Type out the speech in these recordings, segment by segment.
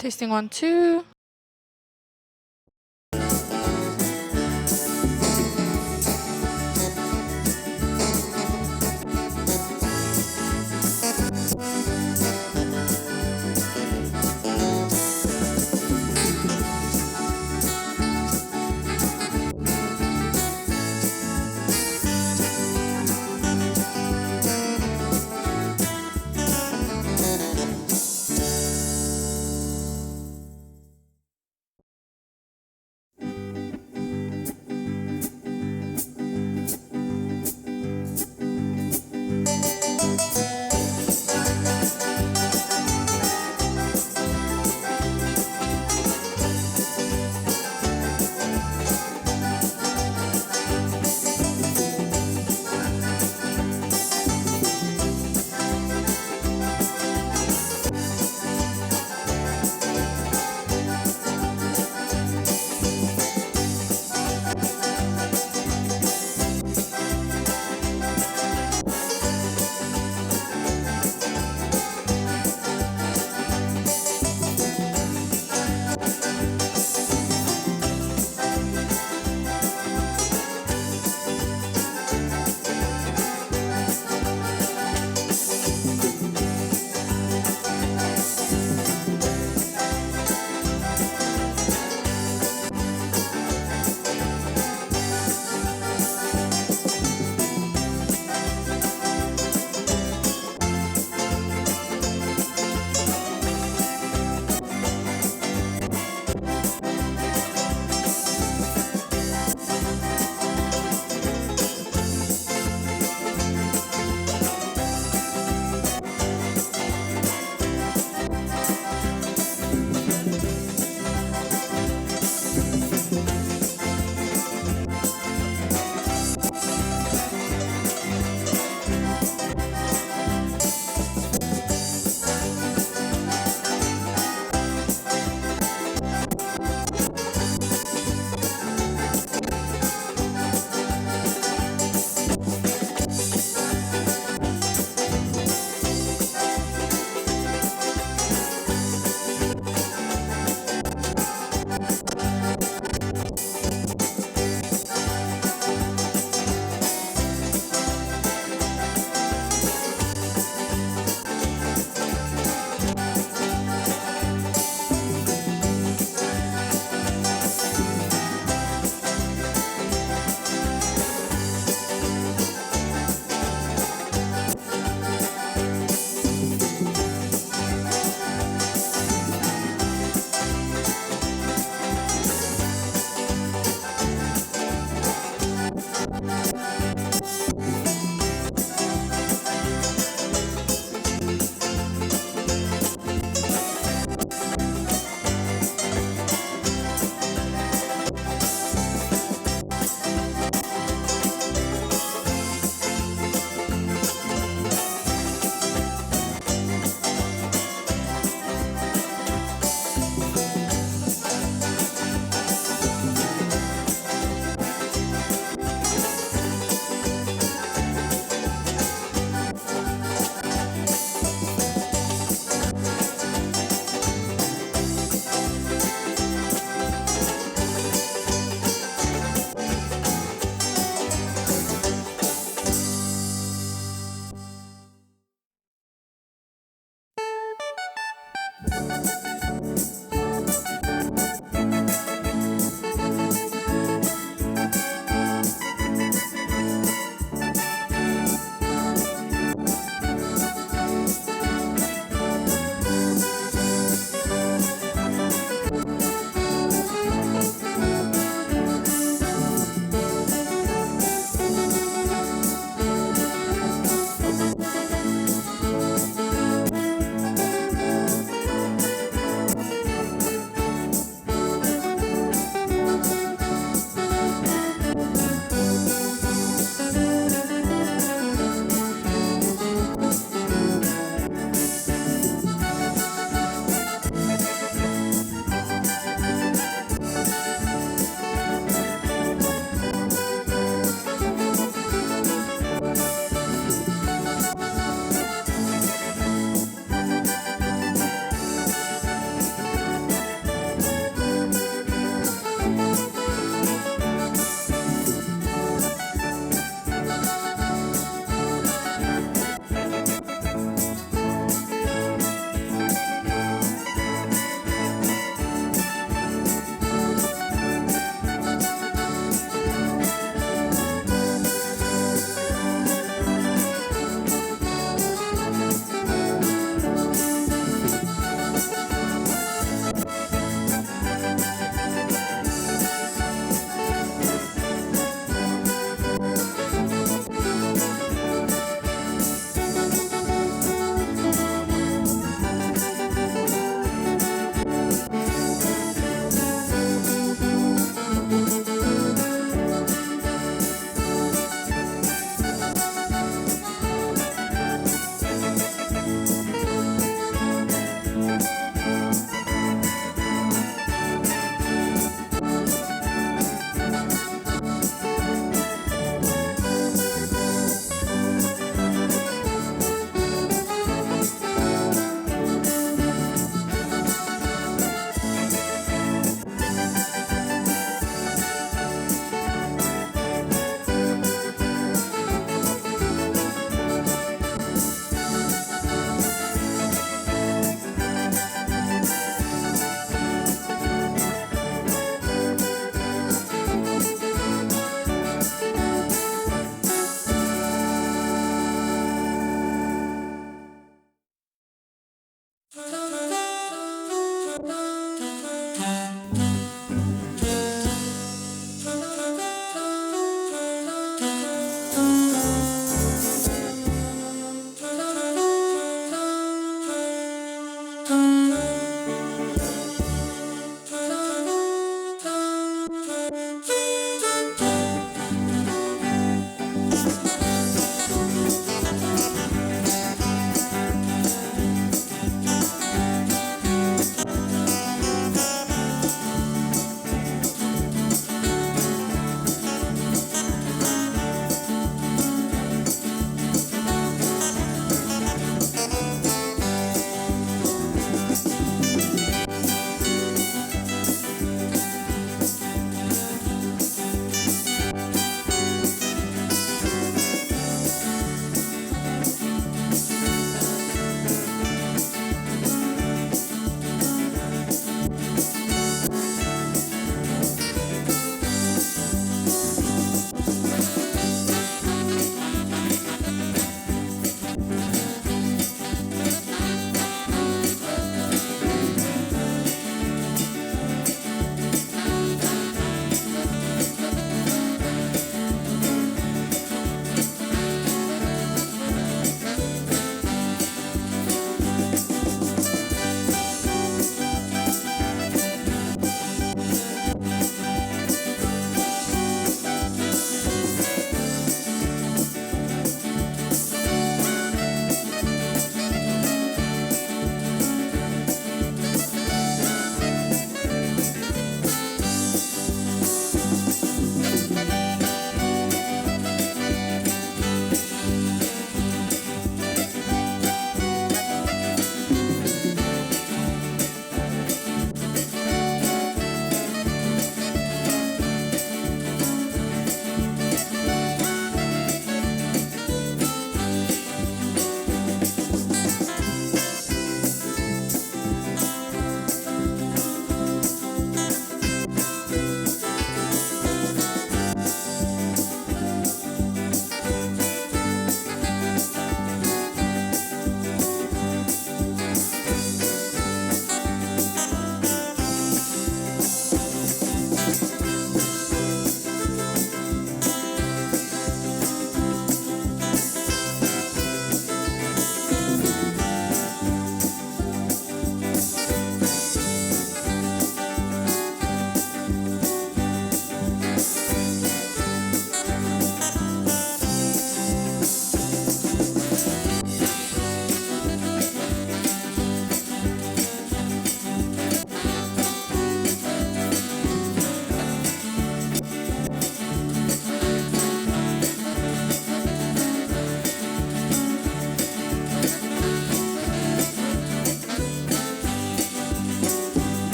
Tasting 1, 2.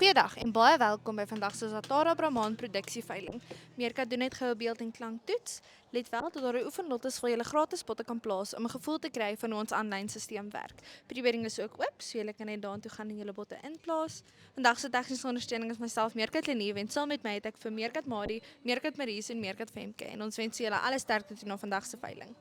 Goeiedag en baie welkom by vandag se Zatara produksie veiling. Meerkat doen net goue beeld en klank toets. Let wel dat daar 'n oefenlot vir julle gratis potte kan plaas om 'n gevoel te kry van hoe ons aanlyn stelsel werk. Prewering is ook oop, so julle kan net daartoe gaan en julle botte inplaas. Vandag se tegniese ondersteuning is myself Meerkat Leniwe en saam met my het ek vir Meerkat Marie, Meerkat Maries en Meerkat Femke en ons wens julle alle sterkte toe na vandag se veiling.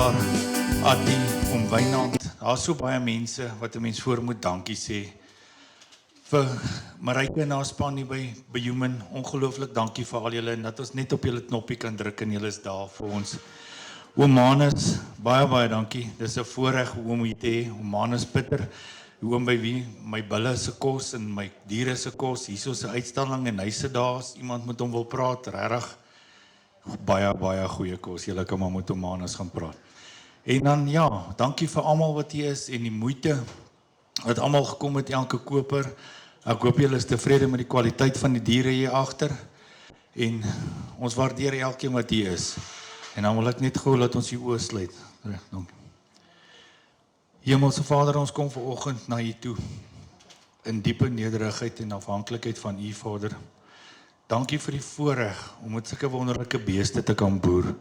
daar, Adi, om Wynand. Daar's so baie mense wat 'n mens voor moet dankie sê. Vir Marijke en haar span hier by Human, ongelooflik dankie vir al julle en dat ons net op julle knoppie kan druk en julle is daar vir ons. Oom Manus, baie dankie. Dis 'n voorreg om hier te hê, Oom Manus Pitter. Oom by wie my bulle se kos en my diere se kos, hierso 'n uitstalling en hy sit daar, as iemand met hom wil praat, regtig baie goeie kos. Julle kan maar met Oom Manus gaan praat. En dan ja, dankie vir almal wat hier is en die moeite wat almal gekom het, elke koper. Ek hoop julle is tevrede met die kwaliteit van die diere hier agter. En ons waardeer elkeen wat hier is. En dan wil ek net gou laat ons die oë sluit. Reg, dankie. Hemelse Vader, ons kom vanoggend na U toe in diepe nederigheid en afhanklikheid van U, Vader. Dankie vir die voorreg om met sulke wonderlike beeste te kan boer.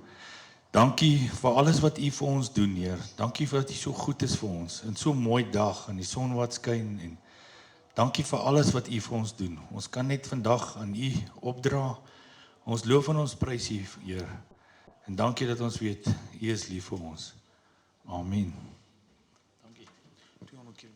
Dankie vir alles wat U vir ons doen, Heer. Dankie vir dat U so goed is vir ons. En so mooi dag en die son wat skyn en dankie vir alles wat U vir ons doen. Ons kan net vandag aan U opdra. Ons loof en ons prys U, Heer. En dankie dat ons weet U is lief vir ons. Amen. Dankie. 200 km.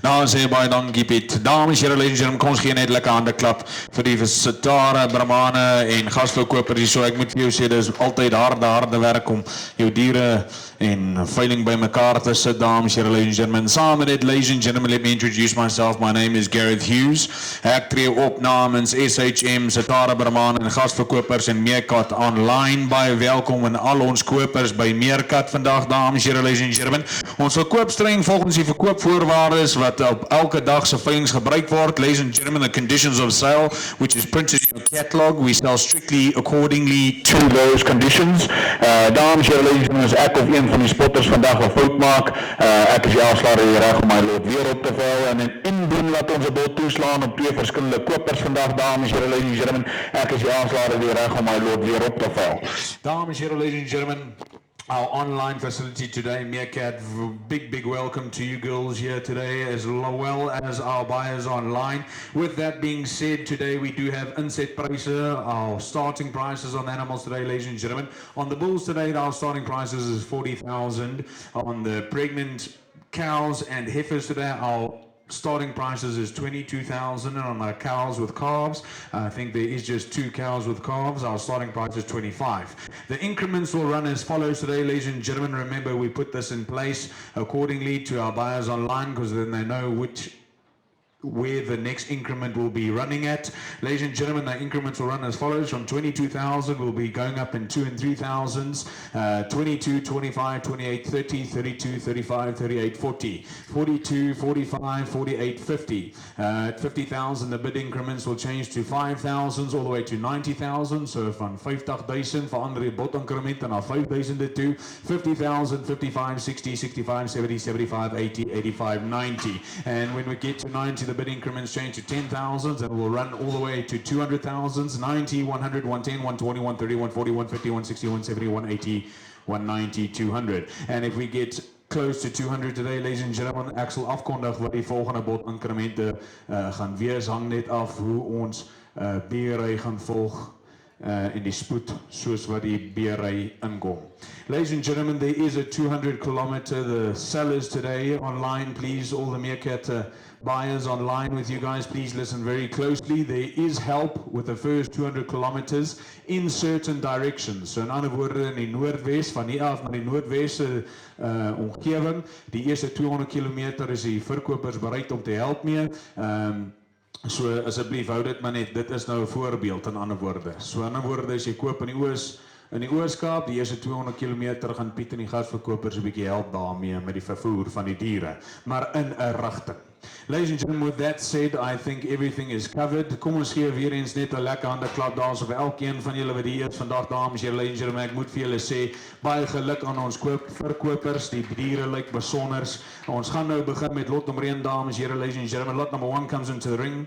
Nou sê baie dankie Piet. Dames en heren, kom ons gee net lekker hande klap vir die Zatara, Brahmane en gasverkopers hier. So ek moet vir jou sê, dit is altyd harde werk om jou diere en veiling by mekaar te sit, dames en heren. Saam met dit, ladies and gentlemen, let me introduce myself. My name is Gareth Hughes. Ek tree op namens SHM, Zatara, Brahmane en gasverkopers en Meerkat online. Baie welkom aan al ons kopers by Meerkat vandag, dames en heren. Ons verkoop streng volgens die verkoopvoorwaardes wat op elke dag se veilings gebruik word. Ladies and gentlemen, the conditions of sale, which is printed in your catalog, we sell strictly accordingly to those conditions. Dames en heren, as ek of een van die spotters vandag 'n fout maak, ek is die aanslaer hier reg om my lot weer op te vel en indien laat ons 'n bod toeslaan op twee verskillende kopers vandag, dames en heren, ek is die aanslaer hier reg om my lot weer op te vel. Dames en heren, ladies and gentlemen, our online facility today, Meerkat, big welcome to you girls here today, as well as our buyers online. With that being said, today we do have inset prices, our starting prices on animals today, ladies and gentlemen. On the bulls today, our starting prices is 40,000. On the pregnant cows and heifers today, our starting prices is 22,000, and on our cows with calves, I think there is just 2 cows with calves, our starting price is 25. The increments will run as follows today, ladies and gentlemen. Remember, we put this in place accordingly to our buyers online, because then they know where the next increment will be running at. Ladies and gentlemen, the increments will run as follows. From 22,000, we'll be going up in 2 and 3,000s, 22, 25, 28, 30, 32, 35, 38, 40, 42, 45, 48, 50. At 50,000, the bid increments will change to 5,000s all the way to 90,000. So van 50,000 verander die bod increment na 5,000 toe. 50,000, 55, 60, 65, 70, 75, 80, 85, 90. And when we get to 90, the bid increments change to 10,000s and will run all the way to 200,000s, 90, 100, 110, 120, 130, 140, 150, 160, 170, 180, 190, 200. And if we get close to 200 today, ladies and gentlemen, ek sal afkondig wat die volgende bod incremente gaan wees. Hang net af hoe ons beheerry gaan volg in die spoed soos wat die beheerry inkom. Ladies and gentlemen, there is a 200 kilometer. The sellers today online, please, all the Meerkat buyers online with you guys, please listen very closely. There is help with the first 200 kilometers in certain directions. So in ander woorde, in die noordwes, van hier af na die noordwesse omgewing, die eerste 200 kilometer is die verkopers bereid om te help mee. So asseblief hou dit maar net, dit is nou 'n voorbeeld in ander woorde. So in ander woorde, as jy koop in die Oos-Kaap, die eerste 200 kilometer gaan Piet en die gasverkopers 'n bietjie help daarmee met die vervoer van die diere, maar in 'n rigting. Ladies and gentlemen, with that said, I think everything is covered. Kom ons gee weer eens net 'n lekker hande klap daar so vir elkeen van julle wat hier is vandag, dames en heren. Ek moet vir julle sê, baie geluk aan ons verkopers, die diere lyk besonders. Ons gaan nou begin met lot nommer 1, dames en heren, ladies and gentlemen. Lot number 1 comes into the ring.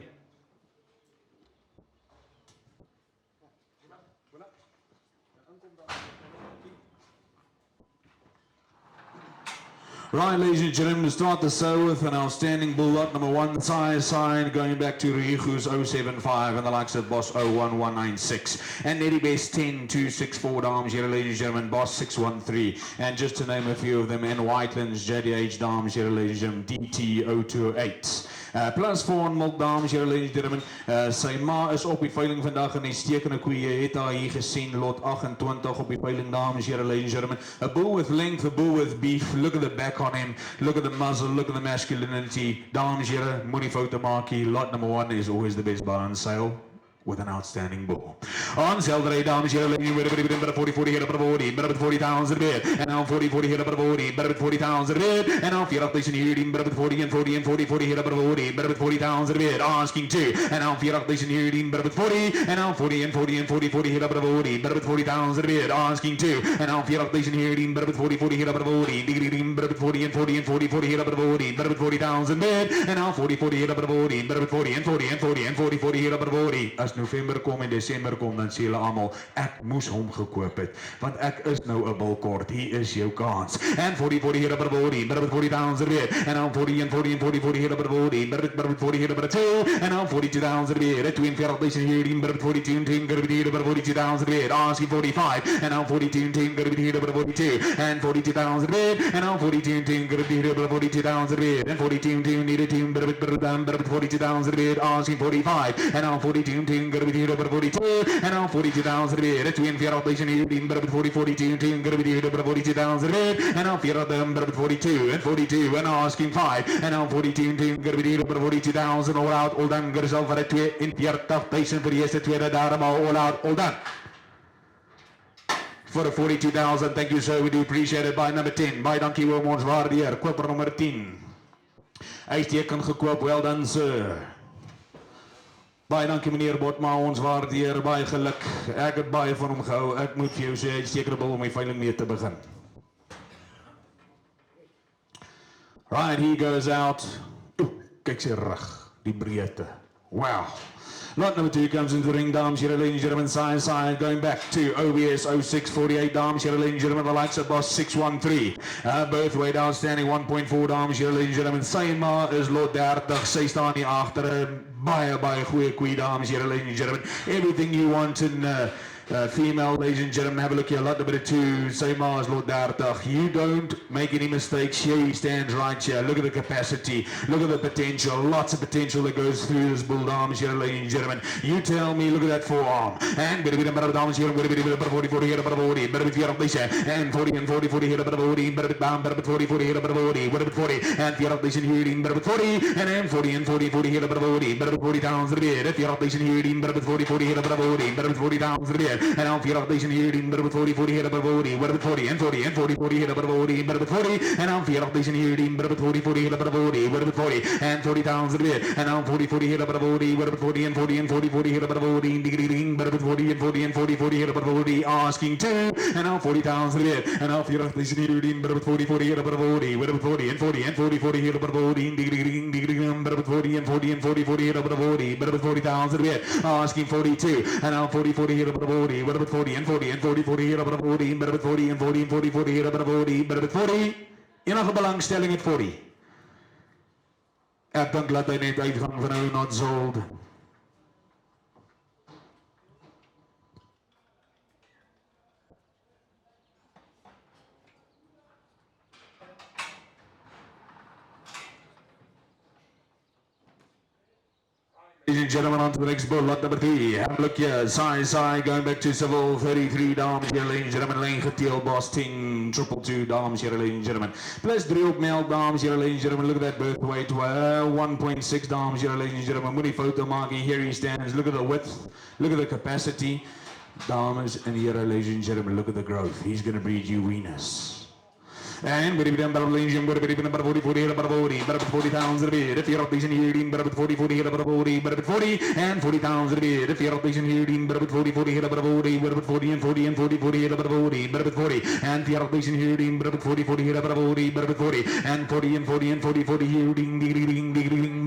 Right, ladies and gentlemen, to start the show with an outstanding bull lot, number 1, side, going back to Rihu's 075 and the likes of Boss 01196. And Netty Best 10264, dames, here, ladies and gentlemen, Boss 613. And just to name a few of them, and Whitelands, JDH, dames, here, ladies and gentlemen, DT 028. Plus 4 milk, dames, here, ladies and gentlemen. Sy ma is op die veiling vandag en die stekende koeie het haar hier gesien, lot 28 op die veiling, dames, here, ladies and gentlemen. A bull with length, a bull with beef. Look at the back on him, look at the muzzle, look at the masculinity. Dames, here, moenie foute maak hier. Lot number 1 is always the best bar on sale with an outstanding bull. On sale today, dames, here, ladies, with a 40 hit up a body, better with 40,000 a bit, and now 40 hit up a body, better with 40,000 a bit, and now fear up this in here, better with 40 and 40 and 40 hit up a body, better with 40,000 a bit, asking 2, and now fear up this in here, better with 40, and now 40 and 40 and 40 hit up a body, better with 40,000 a bit, asking 2, and now fear up this in here, better with 40 hit up a body, better with 40 and 40 and 40 hit up a body, better with 40,000 a bit, and now 40 hit up a body, better with 40 and 40 and 40 and 40 hit up a body. As November kom en Desember kom, dan sê hulle almal, ek moes hom gekoop het, want ek is nou 'n bulkort, hier is jou kans. And 40 hit up a body, better with 40,000 a bit, and now 40 and 40 and 40 hit up a body, better with 40 hit up a 2, and now 42,000 a bit, 42,000 here, better with 42 and 10, gonna be hit up a 42,000 a bit, asking 45, and now 42 and 10, gonna be hit up a 42, and 42,000 a bit, and now 42 and 10, gonna be hit up a 42,000 a bit, and 42 and 10, need a team, better with 42,000 a bit, asking 45, and now 42 and 10, gonna be hit up a 42, and now 42,000 a bit, 42,000 here, better with 42 and 10, gonna be hit up a 42,000 a bit, and now 42 and 42, and asking 5, and now 42 and 10, gonna be hit up a 42,000, all out, all done, get yourself at 42,000 vir die eerste tweede daarom all out, all done. For the 42,000, thank you sir, we do appreciate it. By number 10, by dankie oom, ons waardeer, koper nummer 10. Hy is teken gekoop, well done sir. Baie dankie meneer Botma, ons waardeer, baie geluk. Ek het baie van hom gehou. Ek moet vir jou sê, hy is sekerable om my veiling mee te begin. Right, he goes out. Kyk sy rug, die breedte. Wow. Lot number 2 comes into the ring, dames, here, ladies and gentlemen, side, going back to OBS 0648, dames, here, ladies and gentlemen, the likes of Boss 613. Both weight outstanding, 1.4, dames, here, ladies and gentlemen. Sy ma is lot 30, sy staan hier agter, baie goeie koei, dames, here, ladies and gentlemen. Everything you want in female, ladies and gentlemen, have a look here, lot number 2, sy ma is lot 30. You don't make any mistakes, here he stands right here. Look at the capacity, look at the potential, lots of potential that goes through this bull, dames, here, ladies and gentlemen. You tell me, look at that forearm. And better be the dames here, better be the 40 hit up a body, better be the up this and 40 and 40 hit up a body, better be bam, better be 40 hit up a body, better be 40 and the up this here, better be 40 and then 40 and 40 hit up a body, better be 40,000 a bit, if you're up this here, better be 40 hit up a body, better be 40,000 a bit. And now if you're up this here, better be 40 hit up a body, better be 40 and 40 and 40 hit up a body, better be 40, and now if you're up this here, better be 40 hit up a body, better be 40 and 40,000 a bit, and now 40 hit up a body, better be 40 and 40 and 40 hit up a body, better be 40 and 40 and 40 hit up a body, asking 2, and now 40,000 a bit, and now if you're up this here, better be 40 hit up a body, better be 40 and 40 and 40 hit up a body, better be 40 and 40 and 40 hit up a body, better be 40,000 a bit, asking 42, and now 40 hit up a body, better be 40 and 40 and 40 hit up a body, better be 40 and 40 and 40 hit up a body, better be 40, enige belangstelling het 40. Ek dink laat hy net uitgaan van nou not sold. Ladies and gentlemen, on to the next bull, lot number 3. Have a look here, side, going back to Civil 33, dames, here, ladies and gentlemen, lane geteel, Boss 10, 222, dames, here, ladies and gentlemen. Plus 3 op male, dames, here, ladies and gentlemen, look at that birth weight, 1.6, dames, here, ladies and gentlemen, moenie foto maak, here he stands, look at the width, look at the capacity, dames, and here, ladies and gentlemen, look at the growth, he's going to breed you wieners. And very good, ladies and gentlemen, 40 hit up a body, better 40,000 a bit. If you're up in here, better 40 hit up a body, better 40 and 40,000 a bit. If you're up in here, better 40 hit up a body, better 40 and 40 and 40 hit up a body, better 40 and if you're up in here, better 40 hit up a body, better 40 and 40 and 40 and 40 here,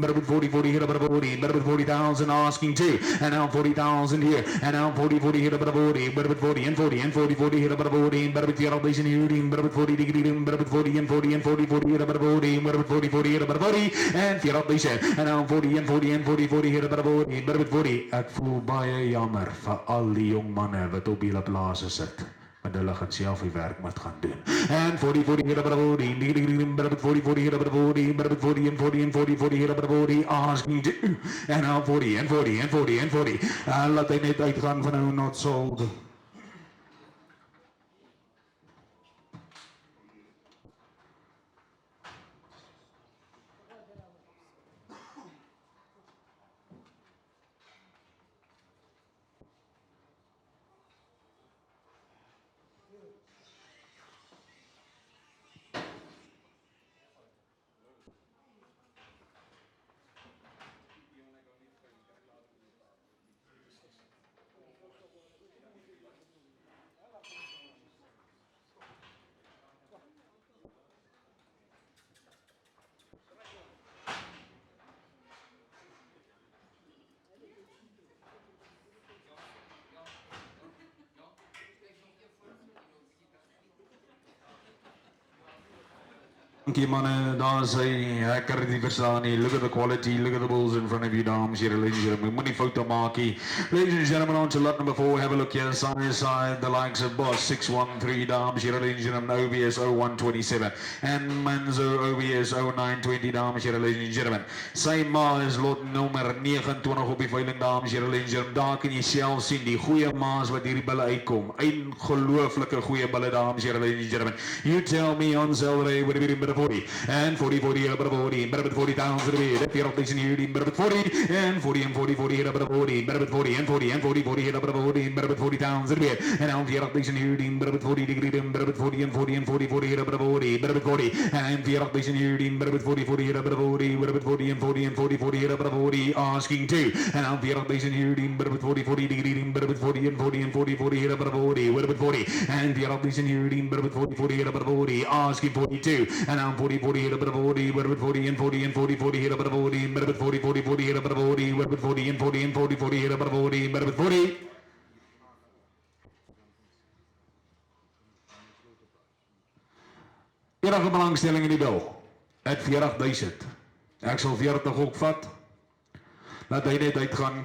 better 40 hit up a body, better 40,000 asking 2, and now 40,000 here, and now 40 hit up a body, better 40 and 40 and 40 hit up a body, better if you're up in here, better 40 but 40 and 40 and 40, 40, hit about 40, but 40, 40, hit about 40, and 40, en dan 40 en 40 en 40, 40, hit about 40, but 40. Ek voel baie jammer vir al die jong manne wat op hierdie plase sit. Want hulle gaan self die werk moet gaan doen. And 40, 40, hit about 40, 40, 40, hit about 40, but 40 and 40 and 40, 40, hit about 40, asking to, en dan 40 en 40 en 40 en 40. Laat hy net uitgaan van nou not sold. Dankie manne, daar is hy, ek kan dit nie verstaan nie. Look at the quality, look at the bulls in front of you, dames here, ladies and gentlemen. Moenie foute maak nie. Ladies and gentlemen, on to lot number 4, have a look here, side, the likes of Boss 613, dames here, ladies and gentlemen, OBS 0127, and Manzo OBS 0920, dames here, ladies and gentlemen. Sy ma is lot nummer 29 op die veiling, dames here, ladies and gentlemen. Daar kan jy self sien, die goeie maas wat hierdie bulle uitkom. Ongelooflike goeie bulle, dames here, ladies and gentlemen. You tell me on Saturday, what it be 40 and 40 40 hit about 40 but 40 pounds a bit if you're up this in here but 40 and 40 and 40 40 hit about 40 but 40 and 40 and 40 40 hit about 40 but 40 pounds a bit and now if you're up this in here but 40 degree but 40 and 40 and 40 40 hit about 40 but 40 and if you're up this in here but 40 40 hit about 40 but 40 and 40 and 40 40 hit about 40 asking two and now if you're up this in here but 40 40 degree but 40 and 40 and 40 40 hit about 40 but 40 and if you're up this in here but 40 40 hit about 40 asking 42 and now 40 40 hit about 40 but 40 and 40 and 40 40 hit about 40 but 40 40 40 hit about 40 but 40 and 40 and 40 40 hit about 40 but 40 enige belangstelling in die bil at 40,000 ek sal 40 ook vat laat hy net uitgaan.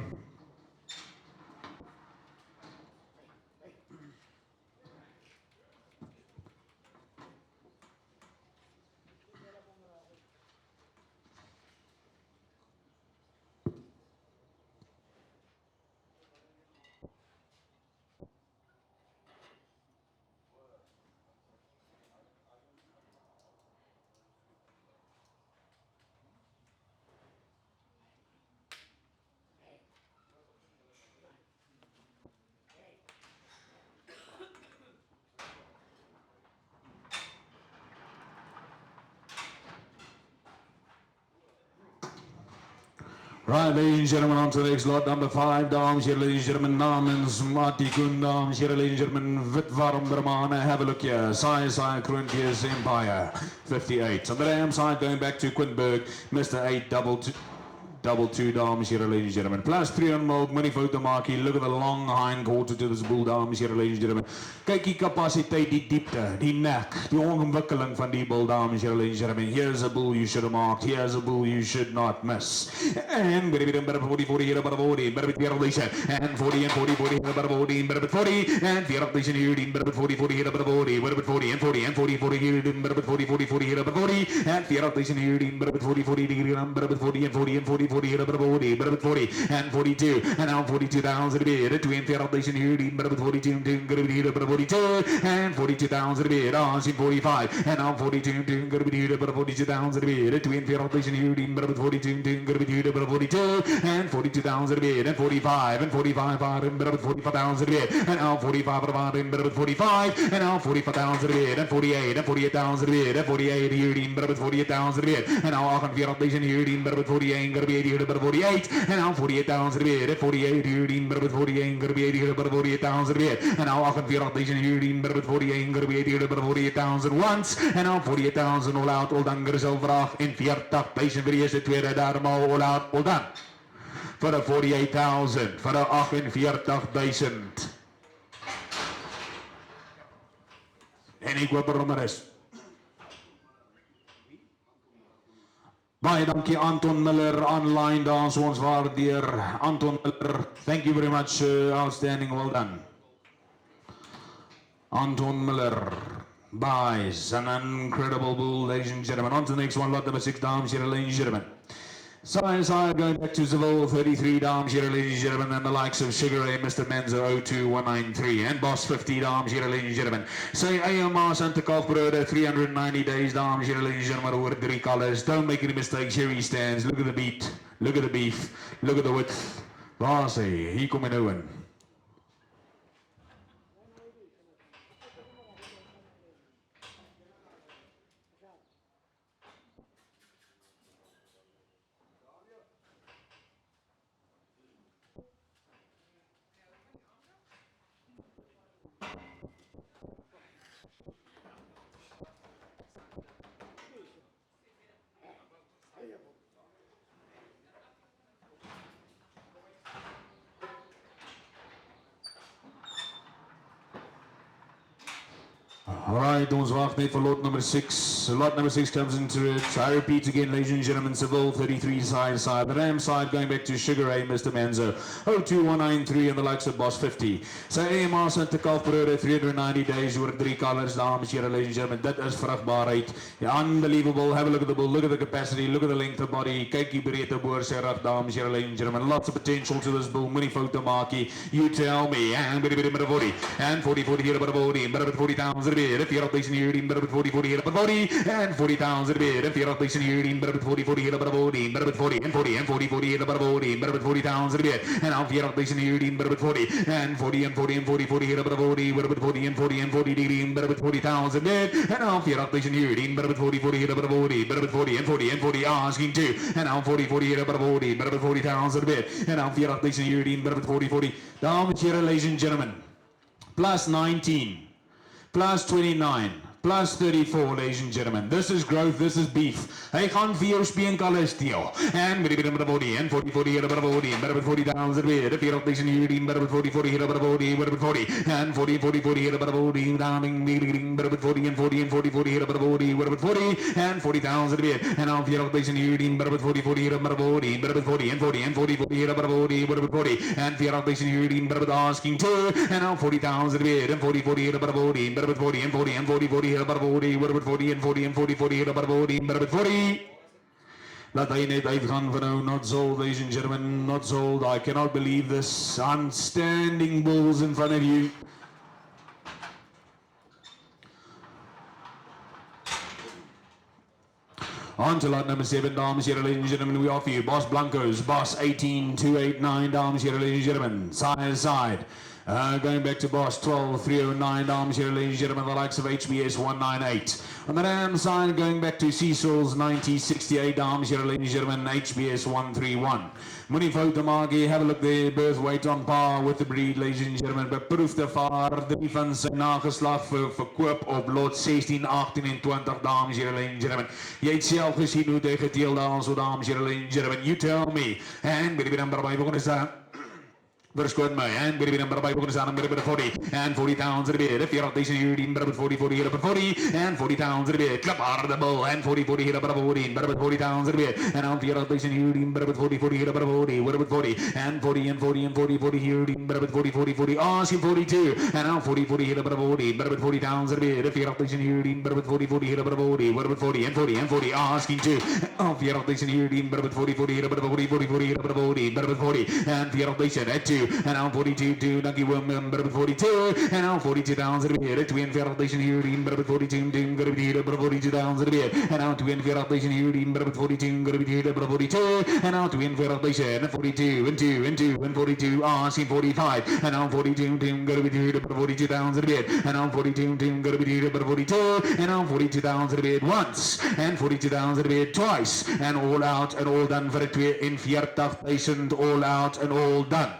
Right, ladies and gentlemen, on to the next lot, number 5, dames here, ladies and gentlemen, namens Mati Koen, dames here, ladies and gentlemen, Witwarm Brahmane, have a look here, Sai Kroonke's Empire, 58. On the dam side, going back to Quinburg, Mr. 822, dames here, ladies and gentlemen. Plus 3 on milk, money foto markie. Look at the long hind quarter to this bull, dames here, ladies and gentlemen. Kyk die kapasiteit, die diepte, die nek, die ontwikkeling van die bull, dames here, ladies and gentlemen. Here's a bull you should have marked. Here's a bull you should not miss. And better 40, 40, here about 40, better be and 40 and 40, 40, here about 40, better 40, and the other here, better 40, 40, here about 40, better 40 and 40 and 40, 40 here, better 40, 40, 40, here about 40, and the other here, better 40, 40, better 40 and 40 and 40, 40 hit about 40, better 40 and 42, and now 42,000 a bit, 20 here, better 42, here about 42, and 42,000 a bit, on 45, and now 42, going to be about 42,000 a bit, 20 here, better 42, going to be about 42, and 42,000 a bit, and 45, and 45, and better 45,000 a bit, and now 45, and better 45, and now 45,000 a bit, and 48, and 48,000 a bit, and 48 here, better 48,000 a bit, and now 48,000 here, better 48, going to be 80 about 48, and now 48,000 a bit, and 48 here, better 48, going to be 80 about 48,000 a bit, and now 48,000 here, better 48, going to be 80 about 48,000 once, and now 48,000 all out, all done, geselvraag, en 40,000 vir die eerste tweede, daarmaal all out, all done. Vir die 48,000, vir die 48,000. En ek hoop er is. Baie dankie Anton Miller online daar ons waardeer. Anton Miller, thank you very much, outstanding, well done. Anton Miller buys an incredible bull, ladies and gentlemen. On to the next one, lot number 6, dames here, ladies and gentlemen. Side going back to Seville, 33 dames here, ladies and gentlemen, and the likes of Sugar Ray, Mr. Menzo, 02193, and Boss 50 dames here, ladies and gentlemen. Say AMR Santa Kalfbrode, 390 days dames here, ladies and gentlemen, over 3 colors. Don't make any mistakes, here he stands. Look at the beat, look at the beef, look at the width. Waar is hy? Hier kom hy nou in. Alright, ons wacht net vir lot number 6. Lot number 6 comes into it. I repeat again, ladies and gentlemen, Seville 33 side. The Ram side going back to Sugar Ray, Mr. Menzo, 02193 and the likes of Boss 50. Sy AMR Santa Kalfbrode, 390 days oor 3 colors, dames here, ladies and gentlemen. Dit is vrugbaarheid. Yeah, unbelievable. Have a look at the bull, look at the capacity, look at the length of body. Kyk die breedte boor sy rug, dames here, ladies and gentlemen. Lots of potential to this bull. Moenie foute maakie. You tell me. And 40 here about the body. But 40,000 a bit. If you're up placing your eating, but 40 here about the body. And 40,000 a bit. If you're up placing your eating, but 40 here about the body. But 40 and 40 and 40 here about the body. But 40,000 a bit. And now if you're up placing your eating, but 40 and 40 and 40 and 40 here about the body. But 40 and 40 and 40 degree. But 40,000 a bit. And now if you're up placing your eating, but 40 here about the body. But 40 and 40 and 40 asking too. And now 40 here about the body. But 40,000 a bit. And now if you're up placing your eating, but 40. Dames here, ladies and gentlemen. Plus 19, plus 29, plus 34, ladies and gentlemen. This is growth, this is beef. Hy gaan vir jou speenkalle steel. En met die body, and 40 here about the body, and better 40,000 weer. If you're up placing your eating, better 40 here about the body, better 40, and 40 here about the body, downing, better 40 and 40 and 40 here about the body, better 40, and 40,000 weer. And now if you're up placing your eating, better 40 here about the body, better 40 and 40 and 40 here about the body, better 40, and if you're up placing your eating, better asking too, and now 40,000 weer, and 40 here about the body, better 40 and 40 and 40 here about the body, better 40 and 40 and 40 here about the body, better 40. Laat hy net uitgaan vir nou, not sold, ladies and gentlemen, not sold. I cannot believe this. Outstanding bulls in front of you. On to lot number 7, dames here, ladies and gentlemen, we offer you Boss Blancos, Boss 18289, dames here, ladies and gentlemen, side. Going back to Boss 12309, dames here, ladies and gentlemen, the likes of HBS 198. On the Ram side, going back to Cecil's 9068, dames here, ladies and gentlemen, HBS 131. Moenie foute maak hier, have a look there, birth weight on par with the breed, ladies and gentlemen. Beproefde vaar, 3 van sy nageslag vir verkoop op lot 16, 18 en 20, dames hier, ladies and gentlemen. Jy het self gesien hoe hy geteel daar, so dames hier, ladies and gentlemen. You tell me. And baby number 5, we're going to start. Verskoon my, and baby number 5, we're going to sound number 40, and 40,000 a bit. If you're up, they say you're number 40 here, about 40, and 40,000 a bit. Clap hard the bull, and 40 here, about 40, but about 40,000 a bit. And out here, they say you're number 40 here, about 40, what about 40, and 40 and 40 and 40 here, but about 40, asking 42, and now 40 here, about 40, but about 40,000 a bit. If you're up, they say you're number 40 here, about 40, what about 40 and 40 asking 2, off your up, they say you're number 40 here, about 40 here, about 40, but about 40, and if you're up, they said at 2. And now 42, Nucky Woman, but 42, and now 42,000 a bit, twin foundation here, but 42, gonna be here, but 42,000 a bit, and now twin foundation here, but 42, gonna be here, but 42, and now twin foundation, 42, and 2, and 42, asking 45, and now 42, gonna be here, but 42,000 a bit, and now 42, gonna be here, but 42, and now 42,000 a bit once, and 42,000 a bit twice, and all out and all done for a 42,000, all out and all done.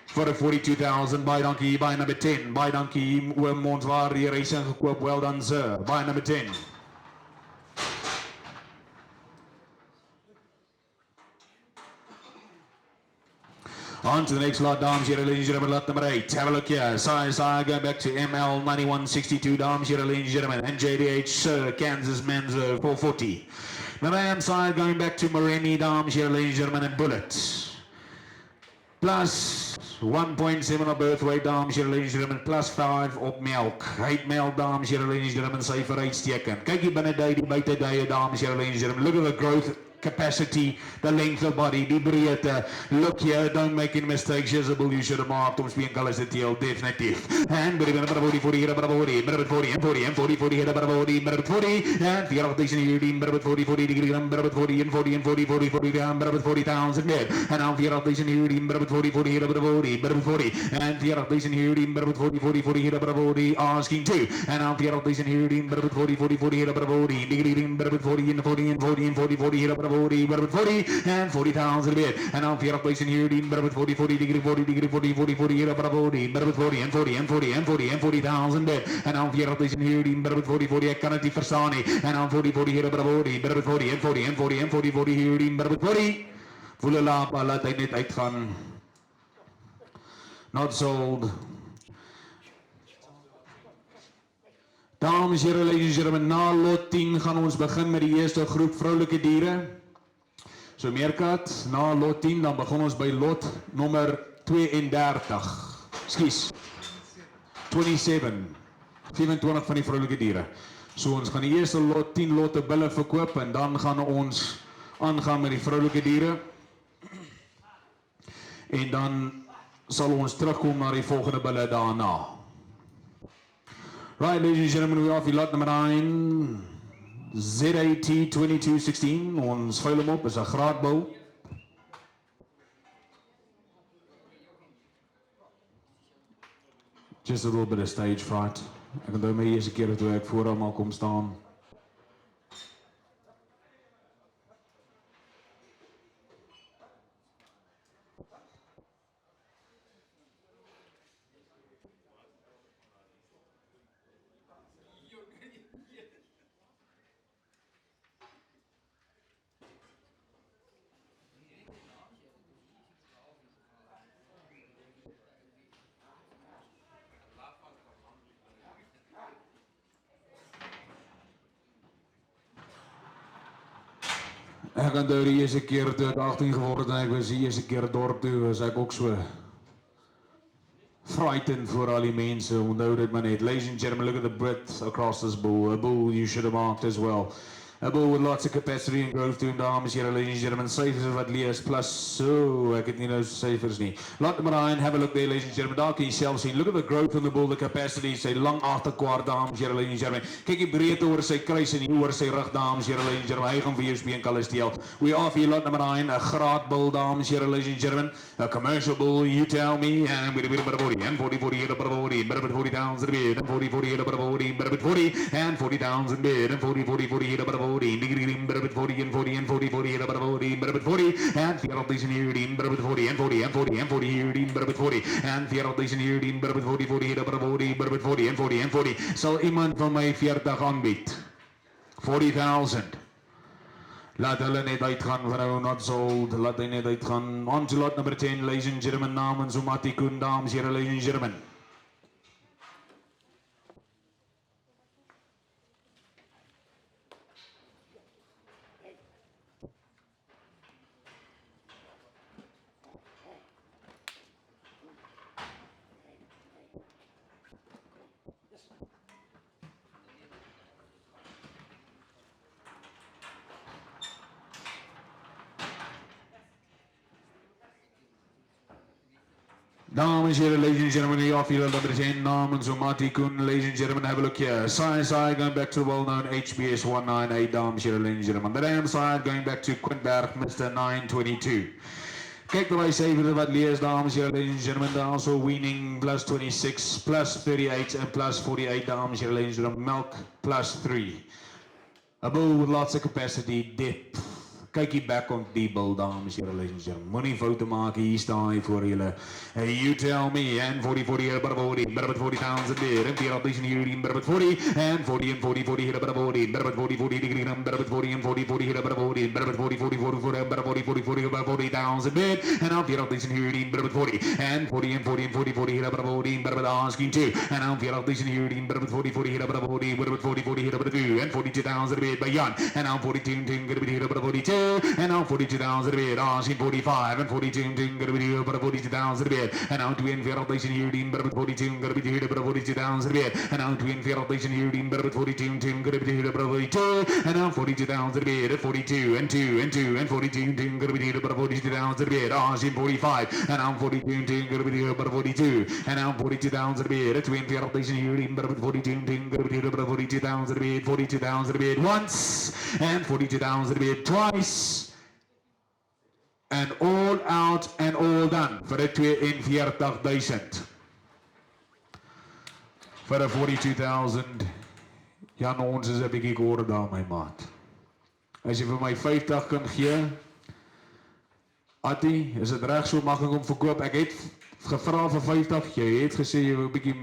For a 42,000, by donkey, by number 10, by donkey, ons waar die racing gekoop, well done sir, by number 10. On to the next lot, dames here, ladies and gentlemen, lot number 8. Have a look here. Side, going back to ML 9162, dames here, ladies and gentlemen, and JDH Sir Kansas Men's 440. The ram side going back to Moreni, dames, here, ladies and gentlemen, and Bullet. Plus 1.7 op birthweight, dames, here, ladies and gentlemen, plus 5 op melk. Height melk, dames, here, ladies and gentlemen, syfer uitstekend. Kyk hier binne die buite die, dames, here, ladies and gentlemen. Look at the growth capacity, the length of body, die breedte. Look here, don't make any mistakes. Jezebel, you should have marked om speen colors the tail, definitief. And body, body, 40, here, body, 40, and 40, and 40, 40, here, body, 40, and 40,000 here, 40, 40 degree, 40, and 40, and 40, 40, 40 down, 40,000 mid. And now 40,000 here, 40, 40, here, body, 40, and 40,000 here, 40, 40, 40, here, body, asking 2. And now 40,000 here, 40, 40, 40, here, body, degree, 40, and 40, and 40, and 40, 40, here, 40, and 40,000 a bit. And now 40,000 here, 40, 40 degree, 40 degree, 40, 40, 40 here, body, 40, and 40, and 40, and 40, and 40,000 bit. And now 40,000 here, 40, 40, ek kan dit nie verstaan nie. En now 40, 40 here, body, 40, and 40, and 40, and 40, 40 here, 40. Voel laat, laat hy net uitgaan. Not sold. Dames en heren, ladies and gentlemen, na lot 10 gaan ons begin met die eerste groep vroulike diere. So meerkat, na lot 10, dan begin ons by lot nummer 32. Skus. 27. 27 van die vroulike diere. So ons gaan die eerste lot 10 lotte bulle verkoop en dan gaan ons aangaan met die vroulike diere. En dan sal ons terugkom na die volgende bulle daarna. Right, ladies and gentlemen, we are off lot number 9, ZAT 2216. Ons vuil hem op, is 'n graadbou. Just a little bit of stage fright. Ek onthou my eerste keer toe ek voor hom al kom staan. Ek onthou die eerste keer toe ek 18 geword het en ek was die eerste keer dorp toe, was ek ook so frightened voor al die mense. Onthou dit maar net. Ladies and gentlemen, look at the breadth across this bull. A bull you should have marked as well. A bull with lots of capacity and growth to dames here, ladies and gentlemen. Syfers is wat lees, plus so, ek het nie nou syfers nie. Lot nummer 9, have a look there, ladies and gentlemen. Daar kan jy self sien. Look at the growth in the bull, the capacity, sy lang agterkwaart, dames here, ladies and gentlemen. Kyk die breedte oor sy kruis en hier oor sy rug, dames here, ladies and gentlemen. Hy gaan vir jou speenkalle steel. We are for lot nummer 9, a graad bull, dames here, ladies and gentlemen. A commercial bull, you tell me, and with a bit of a body, and 40, 40, and 40 pounds a bit, and 40, 40, and 40, and 40 pounds a bit, and 40, 40, 40, and 40, 40 and 40 and 40, 40 and 40, 40 and 40,000 here, 40 and 40 and 40 and 40 here, 40 and 40,000 here, 40, 40 and 40 and 40 and 40. Sal iemand van my 40 aanbied? 40,000. Laat hulle net uitgaan, vrou, not sold. Laat hy net uitgaan. On to lot number 10, ladies and gentlemen, namens Umati Koen, dames, here, ladies and gentlemen. Dames en heren, ladies and gentlemen, the off-field number 10, namens Umati Koen, ladies and gentlemen, have a look here. Side going back to the well-known HBS 198, dames en heren, ladies and gentlemen. The dam side going back to Quintberg, Mr. 922. Kyk dat hy syfer wat lees, dames en heren, ladies and gentlemen, they're also winning plus 26, plus 38, and plus 48, dames en heren, ladies and gentlemen, milk plus 3. A bull with lots of capacity, depth, kykie back on die bil, dames en here, ladies and gentlemen. Moenie foute maak, hier staan hy voor julle. Hey, you tell me, and 40, 40, here, but 40, but 40 pounds a bit, and 40, here, but 40, and 40, and 40, 40, here, but 40, but 40, 40, degree, but 40, and 40, 40, here, but 40, but 40, 40, 40, 40, but 40, 40, 40, about 40 pounds a bit, and I'll 40, here, but 40, and 40, and 40, and 40, 40, here, but 40, but asking two, and I'll 40, here, but 40, 40, here, but 40, but 40, 40, here, but 2, and 42,000 a bit by Jan, and I'll 42, going to be here, but 42, and I'll 42,000 a bit, asking 45, and 42, going to be here, but 42,000 a bit, and I'll 2 and 40, here, but 42, going to be here, but 42,000 a bit, and I'll 2 and 40, here, but 42, going to be here, but 42, and I'll 42,000 a bit, 42, and 2, and 2, and 42, going to be here, but 42,000 a bit, asking 45, and I'm 42, going to be here, but 42, and I'm 42,000 a bit, 20, here, but 42, going to be here, but 42,000 a bit, 42,000 a bit once, and 42,000 a bit twice, and all out and all done vir 42,000 vir 42,000. Jan, ons is 'n bietjie kort daar, my maat. As jy vir my 50 kan gee, Attie, is dit reg so maklik om verkoop? Ek het gevra vir 50, jy het gesê jy wou 'n bietjie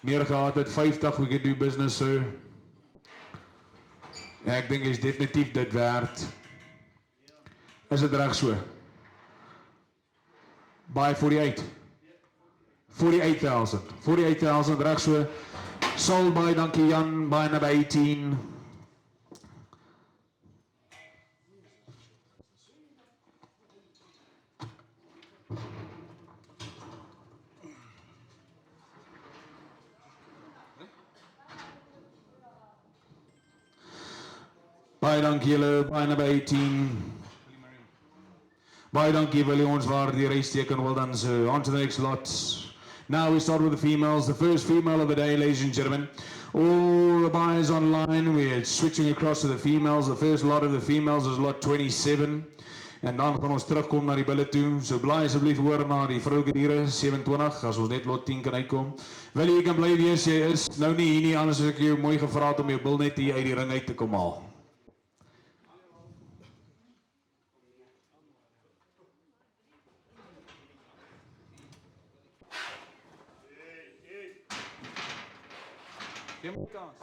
meer gehad het, 50, we can do business so. Ek dink is definitief dit werd. Is dit reg so? By 48. 48,000. 48,000 reg so. Sold by, dankie Jan, by number 18. Baie dankie julle, by number 18. Baie dankie wil ons waar die reis teken, well done, so on to the next lot. Now we start with the females, the first female of the day, ladies and gentlemen. All the buyers online, we're switching across to the females. The first lot of the females is lot 27. En dan gaan ons terugkom na die bulle toe. So bly asseblief hoor na die vroulike diere 27 as ons net lot 10 kan uitkom. Wil jy kan bly wees jy is nou nie hier nie, anders as ek jou mooi gevra het om jou bil net hier uit die ring uit te kom haal. Geef my kans.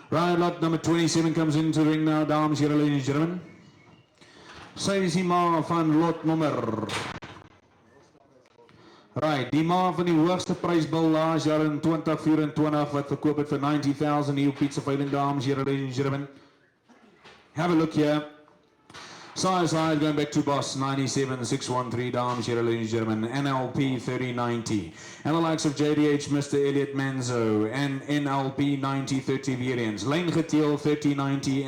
Right, lot number 27 comes into the ring now, dames en heren, ladies and gentlemen. Sy is die ma van lot nommer. Right, die ma van die hoogste prysbil laas jaar in 2024 wat verkoop het vir 90,000 hier op Pizza Veiling, dames en heren, ladies and gentlemen. Have a look here. Side going back to boss 97,613, dames and ladies and gentlemen, NLP 3090. And the likes of JDH, Mr. Elliot Manzo, and NLP 9030 variants. Lane Geteel 3090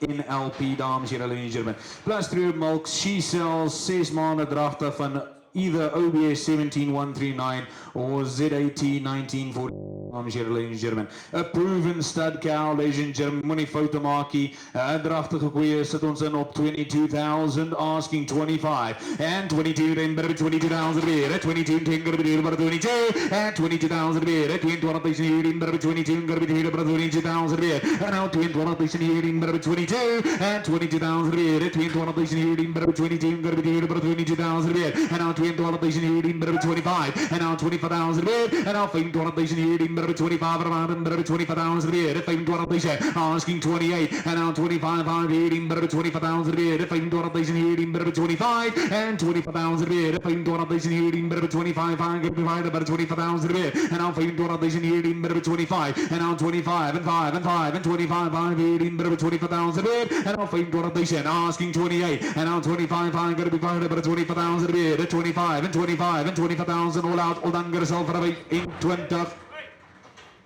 NLP, dames and ladies and gentlemen. Plus 3 milk, she sells 6 maanden dragte van either OBS 17139 or ZAT 1940. Ladies and gentlemen, a proven stud cow, ladies and gentlemen, money photo markie, drachtige koeie sit ons in op 22,000, asking 25, and 22, then better 22,000 weer, 22, then gonna be here about 22, and 22,000 weer, 21,000 here, in better 22, gonna be here about 22,000 weer, and now 21,000 here, in better 22, and 22,000 weer, 21,000 here, in better 22, gonna be here about 22,000 weer, and now 21,000 here, in better 25, and now 25,000 weer, and now 21,000 here, in 25 around 25,000 bid at 5 asking 28 and now 25 18 25,000 bid at 5 25 and 25,000 bid at 5 25 5 20,000 bid and now 5 25 and now 25 and 5 and 5 and 25 5 18 25,000 bid and now 5 asking 28 and now 25 5 going to be 5 25,000 bid at 25 and 25 and 25,000 all out all done get yourself for in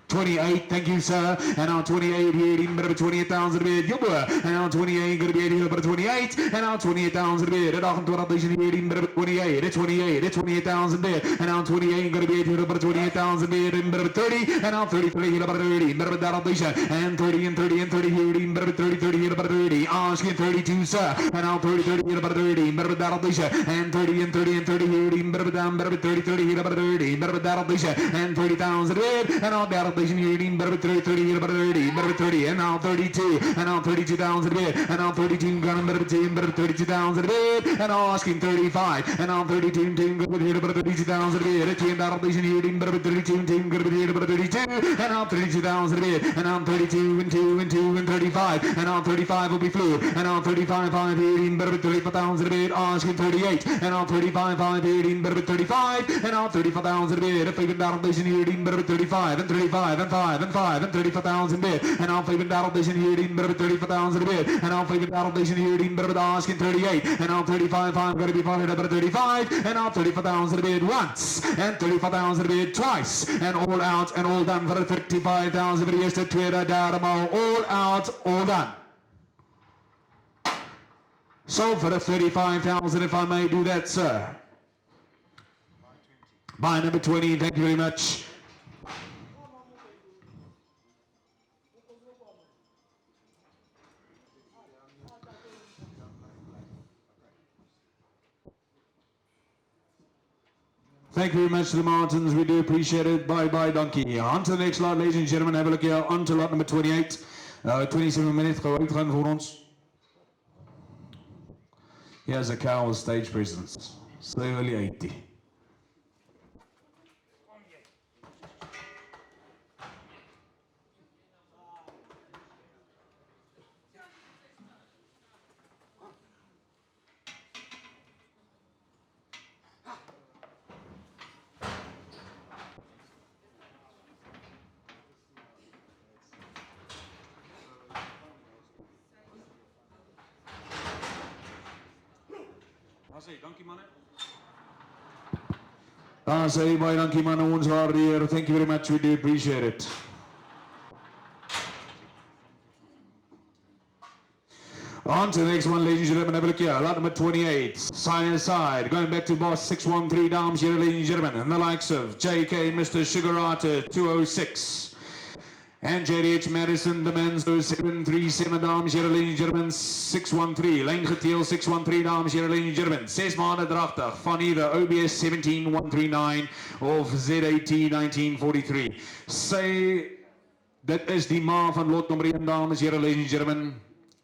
28, thank you, sir. And now 28, 18, 28,000 bid. You were. And now 28, going to be 18, 28. And now 28,000 bid. And now 18, 28, 28, 28,000 bid. And now 28, going to be 18, 28,000 bid. And 30. And now 30, 30, 30. And 30 and 30 and 30, 18, 30, 30, 30. Asking 32, sir. And now 30, 30, 30. And 30 and 30 and 30, 18, 30, 30, 30. And 30,000 bid. And now 18, 30, 30, 30, and now 32, and now 32,000 bid, and now 32, gun 32,000 bid, and now asking 35, and now 32, 32,000 bid, at 18, 32, and now 32,000 bid, and now 32 and 2 and 2 and 35, and now 35 will be fluid, and now 35, 5, 18, 35,000 bid, asking 38, and now 35, 5, 18, 35, and now 35,000 bid, at 18, 35, and 35. And 5 and 5 and 35,000 bid and now 5 and down this in here 35,000 bid and now 5 and down this in here asking 38 and now 35 5 going to be 35 and now 35,000 bid once and 35,000 bid twice and all out and all done for 35,000 bid yes to Twitter Daramo all out all done. So for the 35,000 if I may do that sir. By number 20 thank you very much. Thank you very much to the Martins. We do appreciate it. Bye-bye, donkey. On to the next lot, ladies and gentlemen. Have a look here. On to lot number 28. 27 minutes. Go uitgaan voor ons. Here's a cow with stage presence. Slowly 80. Dankie manne. Say baie dankie manne ons waardeer. Thank you very much. We do appreciate it. On to the next one, ladies and gentlemen. Have a look here. Lot number 28. Side. Going back to boss 613 dames here, ladies and gentlemen. And the likes of JK, Mr. Sugarata 206. And JDH Madison demands 737 dames here, ladies and gentlemen, 613. Lane geteel 613 dames here, ladies and gentlemen. 6 maanden drachtig van either OBS 17139 of ZAT 1943. Say that is die ma van lot nummer 1 dames here, ladies and gentlemen.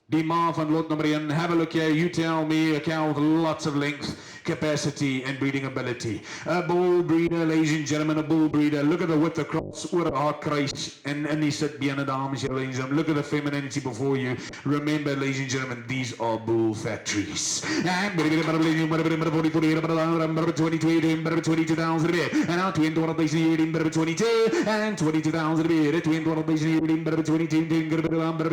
Die ma van lot number 1. Have a look here. You tell me a cow with lots of length, capacity and breeding ability. A bull breeder, ladies and gentlemen, a bull breeder. Look at the width across oor haar kruis en in die sitbene, dames en ladies and gentlemen. Look at the femininity before you. Remember, ladies and gentlemen, these are bull factories. And 22,000 bid. And now 22,000 and 22,000 bid.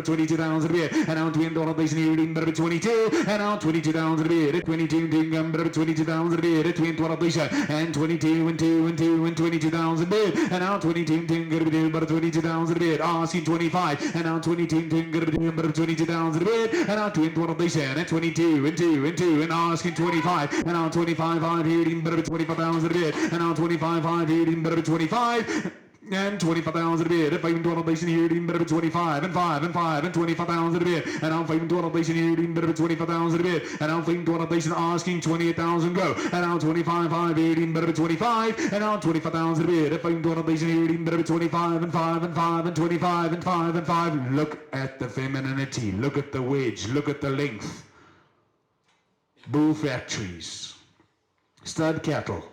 22,000 bid. And now 22,000 22, and now 22,000 bid. 22,000 bid. 22,000 and 22 and 2 and 2 and 22,000 bid. And now 22,000 bid. Asking 25 and now 22,000 bid. And now 22,000 and 22 and 2 and 2 and asking 25 and now 25 25,000 bid. And now 25 25 and 25,000 bid. If I'm 12,000 here, 25 and 5 and 5 and 25,000 bid. And I'm 12,000 here, 25,000 bid. And I'm 12,000 asking 28,000 go. And now 25 5 18 25 and now 25,000 bid. If I'm 12,000 here, 25 and 5 and 5 and 25 and 5 and 5. Look at the femininity. Look at the wedge. Look at the length. Bull factories. Stud cattle.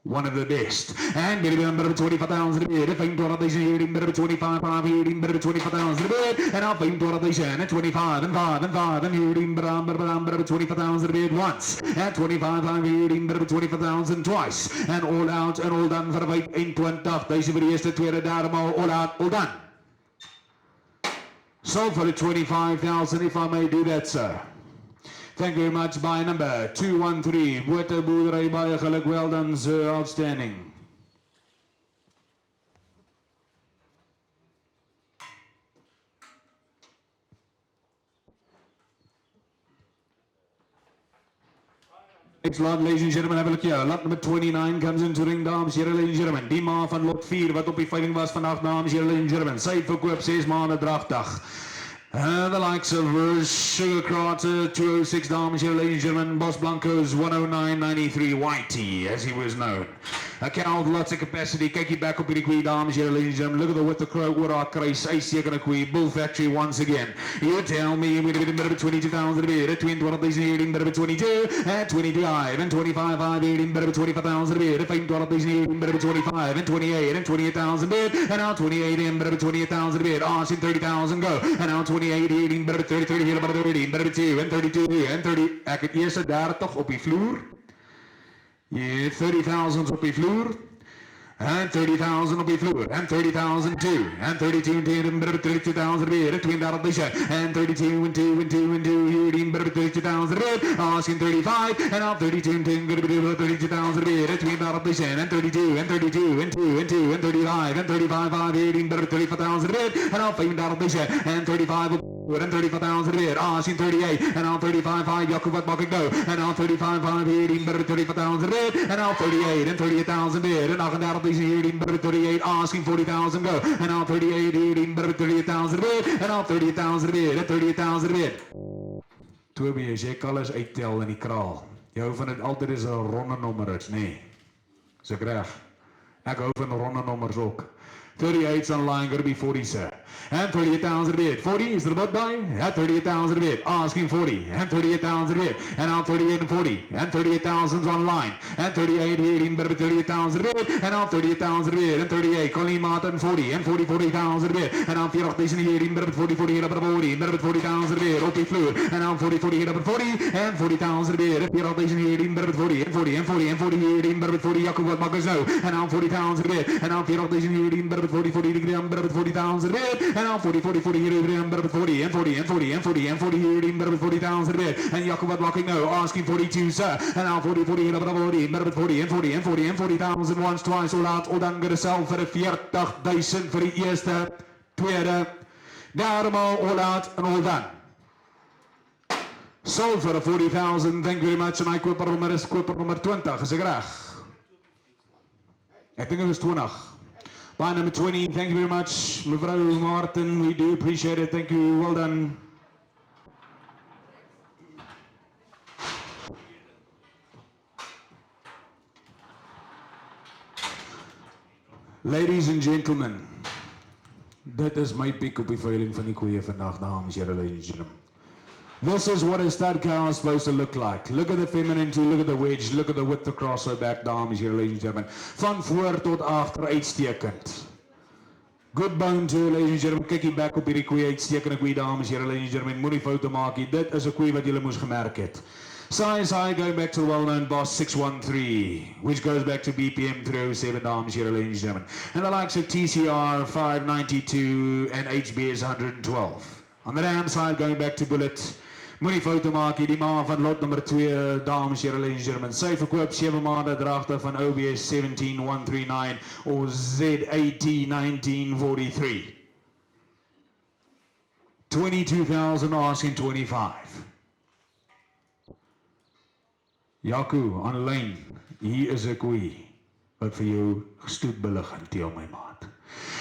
one of the best. And maybe a bit of 25,000 a bit. If I'm to this year, bit of 25, 5 year, bit of 25,000 a bit. And I'll find to this year, 25 and 5 and 5 and year, bit of 25,000 a bit once. And 25, 5 year, bit of 25,000 twice. And all out and all done for the fight in 20. Deze voor de eerste, tweede, derde, all out, all done. So for the 25,000, if I may do that, sir. Thank you very much. By number 213, Boete Boerdery baie geluk, well done, sir, outstanding. Next lot, ladies and gentlemen, have a look here. Lot number 29 comes into ring, dames, here, ladies and gentlemen. Die ma van lot 4, wat op die veiling was vandaag, dames, here, ladies and gentlemen. Sy verkoop 6 maanden dragtig. The likes of Sugar Carter, 206, dames, here, ladies and gentlemen. Boss Blanco's 109.93, Whitey, as he was known. Account, lots of capacity. Kyk hier back op hierdie koei, dames, here, ladies and gentlemen. Look at the with the crow, oor haar kruis. Hy seker 'n koei. Bull Factory once again. You tell me, we're going to be 22,000 a bit. 22,000 a bit, better 22. At 25 and 25, 5, 18, better 25,000 a bit. 25,000 a bit, better 25 and 28 and 28,000 a bit. And now 28 and better 28,000 a bit. Asking 30,000 go. And now 28, 18, better 30, 30, here, better 30, better 2 and 32 and 30. Ek het eers 30 op die vloer. Yeah, 30,000 op die vloer. And 30,000 op die vloer. And 30,000 too. And 32 and 32,000 a bit. 32,000 and 32 and 2 and 2 and 2. Here, better 32,000 a bit. Asking 35 and now 32 and 10. Going to be 32,000 a bit. 32,000 and 32 and 32 and 2 and 2 and 35 and 35, 5, 18, better 35,000 a bit. And now 35,000 and 35 and 35,000 a bit. Asking 38 and now 35, 5. Jacob, wat mag ik nou? And now 35, 5, 18, better 35,000 a bit. And now 38 and 38,000 a bit. And 38, 18, better 38. Asking 40,000 go. And now 38, 18, better 38,000 a bit. And now 38,000 a bit. And 38,000 a bit. Toby, as jy alles uittel in die kraal. Jy hou van dit altyd is 'n ronde nommer is, nee. Is ek reg? Ek hou van ronde nommers ook. 38's online, going to be 40, sir. And 38,000 a bit. 40 is the butt by. At 38,000 a bit. Asking 40. And 38,000 a bit. And now 38 and 40. And 38,000's online. And 38, 18, better 38,000 a bit. And now 38,000 a bit. And 38. Colleen Martin 40. And 40, 40,000 a bit. And now 40,000 18, better 40, 40, better 40. Better 40,000 a bit. Op die vloer. And now 40, 40, better 40. And 40,000 a bit. 40,000 18, better 40. And 40, and 40, and 40, 18, better 40. Jacob, wat mag is nou? And now 40,000 a bit. And now 40,000 18, better 40, 40 degree, better 40,000 a bit. And now 40, 40, 40, better 40, and 40, and 40, and 40, and 40, better 40,000 a bit. And Jacob, wat mag ik nou? Asking 42, sir. And now 40, 40, better 40, better 40, and 40, and 40, and 40,000 once, twice, all out, all done, gonna sell vir 40,000 vir die eerste, tweede, derde, all out, and all done. Sold for 40,000, thank you very much. En my koopernummer is koopernummer 20, is ek reg? Ek dink dit is 20. By number 20, thank you very much. Mevrou Martin, we do appreciate it. Thank you, well done. Ladies and gentlemen, dit is my pick op die veiling van die koeie vandag, dames en here, ladies and gentlemen. This is what a stud cow is supposed to look like. Look at the femininity, look at the wedge, look at the width across her back, dames here, ladies and gentlemen. Van voor tot agter uitstekend. Good bone too, ladies and gentlemen. Kyk hier back op hierdie koei, uitstekende koei, dames here, ladies and gentlemen. Moenie foute maak nie. Dit is 'n koei wat julle moes gemerk het. Size high going back to the well-known boss 613, which goes back to BPM 307, dames here, ladies and gentlemen. And the likes of TCR 592 and HBS 112. On the dam side going back to Bullet. Moenie foute maak hier, die ma van lot nummer 2, dames here, ladies and gentlemen. Sy verkoop 7 maande dragtig van OBS 17139 of ZAT 1943. 22,000 asking 25. Jaco, aan lyn, hier is 'n koei wat vir jou gestoetbillig en teel my maat.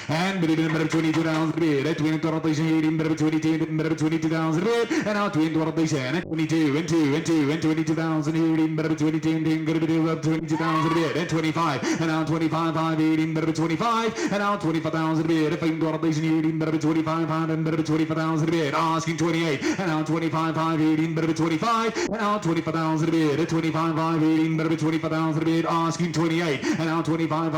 And bid number 22,000 bid at 20,000 number 22,000 bid and now 20,000 at 22 and 2 and 2 and 22,000 number 22 and good bid up 22,000 bid at 25 and now 25 number 25 and now 25,000 bid at 5,000 number 25 and number 25,000 bid asking 28 and now 25 number 25 and now 25,000 bid at 25 number 25,000 bid asking 28 and now 25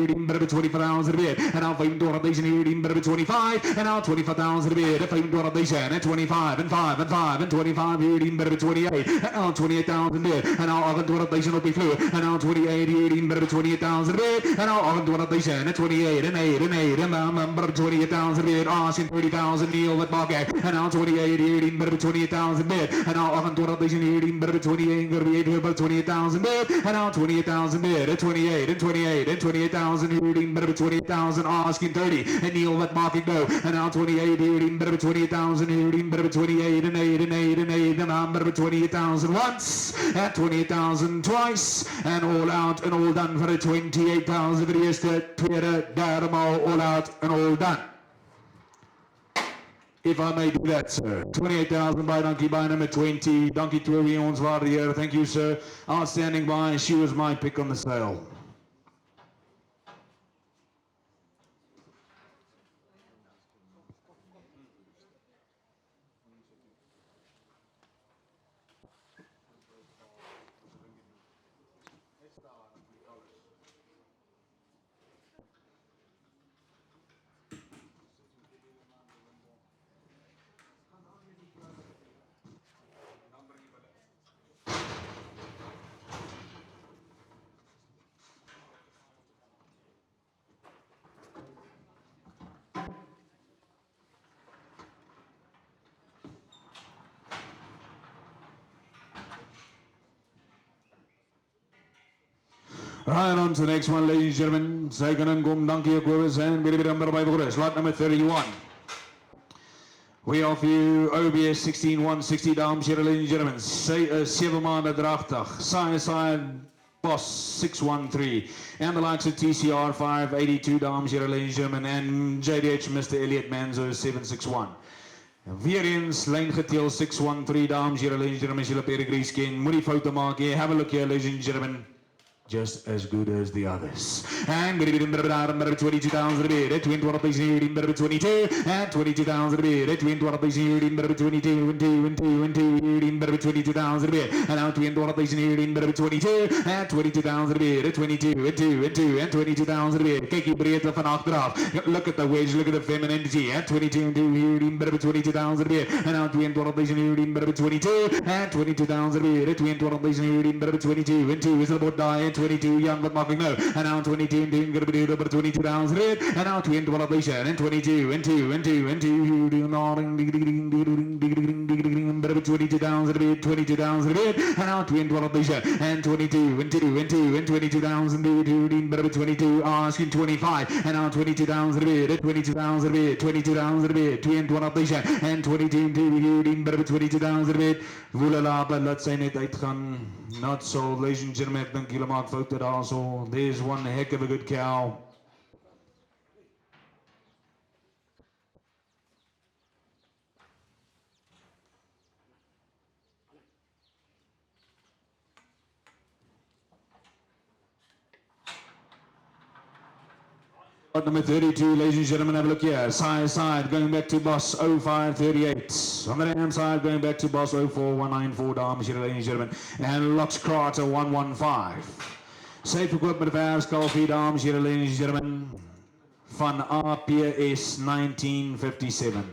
number 25,000 bid and now 5,000 number 25 and now 25,000 bid at 5,000 and 25 and 5 and 5 and 25 number 28 and now 28,000 bid and now 28,000 op die vloer en now 28 number 28,000 bid en now 28,000 and 28 and 8 and 8 and number 28,000 bid asking 30,000 Neil with Market and now 28 number 28,000 bid and now 28,000 number 28 number 28,000 bid and now 28,000 bid at 28 and 28 and 28,000 number 28,000 asking 30 and Neil with Market go and now 28 number 28,000 number 28 and 8 and 8 and 8 and number 28,000 once and 28,000 twice and all out and all done for the 28,000 vir die eerste, tweede, derde maal all out and all done. If I may do that, sir. 28,000 by Donkey by number 20. Donkey Tory ons waardeer. Thank you, sir. Outstanding by. She was my pick on the sale. Right on to the next one, ladies and gentlemen. Second and Gum Donkey Aquarius and Billy number by Aquarius. Lot number 31. We offer you OBS 16160 dames here, ladies and gentlemen. 7 maanden drachtig. Side Boss 613. And the likes of TCR 582 dames here, ladies and gentlemen. And JDH Mr. Elliot Manzo 761. Weer eens lyn geteel 613 dames here, ladies and gentlemen. As julle pedigrees ken, moenie foute maak nie. Have a look here, ladies and gentlemen. Just as good as the others. And we did number 22,000 a bid at 22,000 number 22 and 22,000 a bid at 22,000 number 22 and 2 and 2 and 2 number 22,000 a bid and now 22,000 number 22 and 22,000 a bid at 22 and 2 and 2 and 22,000 a bid. Kyk die breedte van agteraf. Look at the wedge, look at the femininity at 22 and 2 number 22,000 a bid and now 22,000 number 22 and 22,000 a bid at 22,000 number 22 and 2 is the board die 22 young but marking no and now 22 and doing gonna be number 22,000 red and now 22,000 and 22 and 2 and 2 and 2 doing nodding number 22,000 red 22,000 red and now 22,000 and 22 and 2 and 2 and 22,000 number 22 asking 25 and now 22,000 red 22,000 red 22,000 red 22,000 and 22 number 22,000 red woelala laat sy net uitgaan not so ladies and gentlemen ek dink julle maak foute daar so there's one heck of a good cow. Number 32, ladies and gentlemen, have a look here. Side, going back to boss 0538. On the hand side, going back to boss 04194, dames here, ladies and gentlemen. And Lux Carter 115. Safe equipment affairs, coffee, dames here, ladies and gentlemen. Van APS 1957.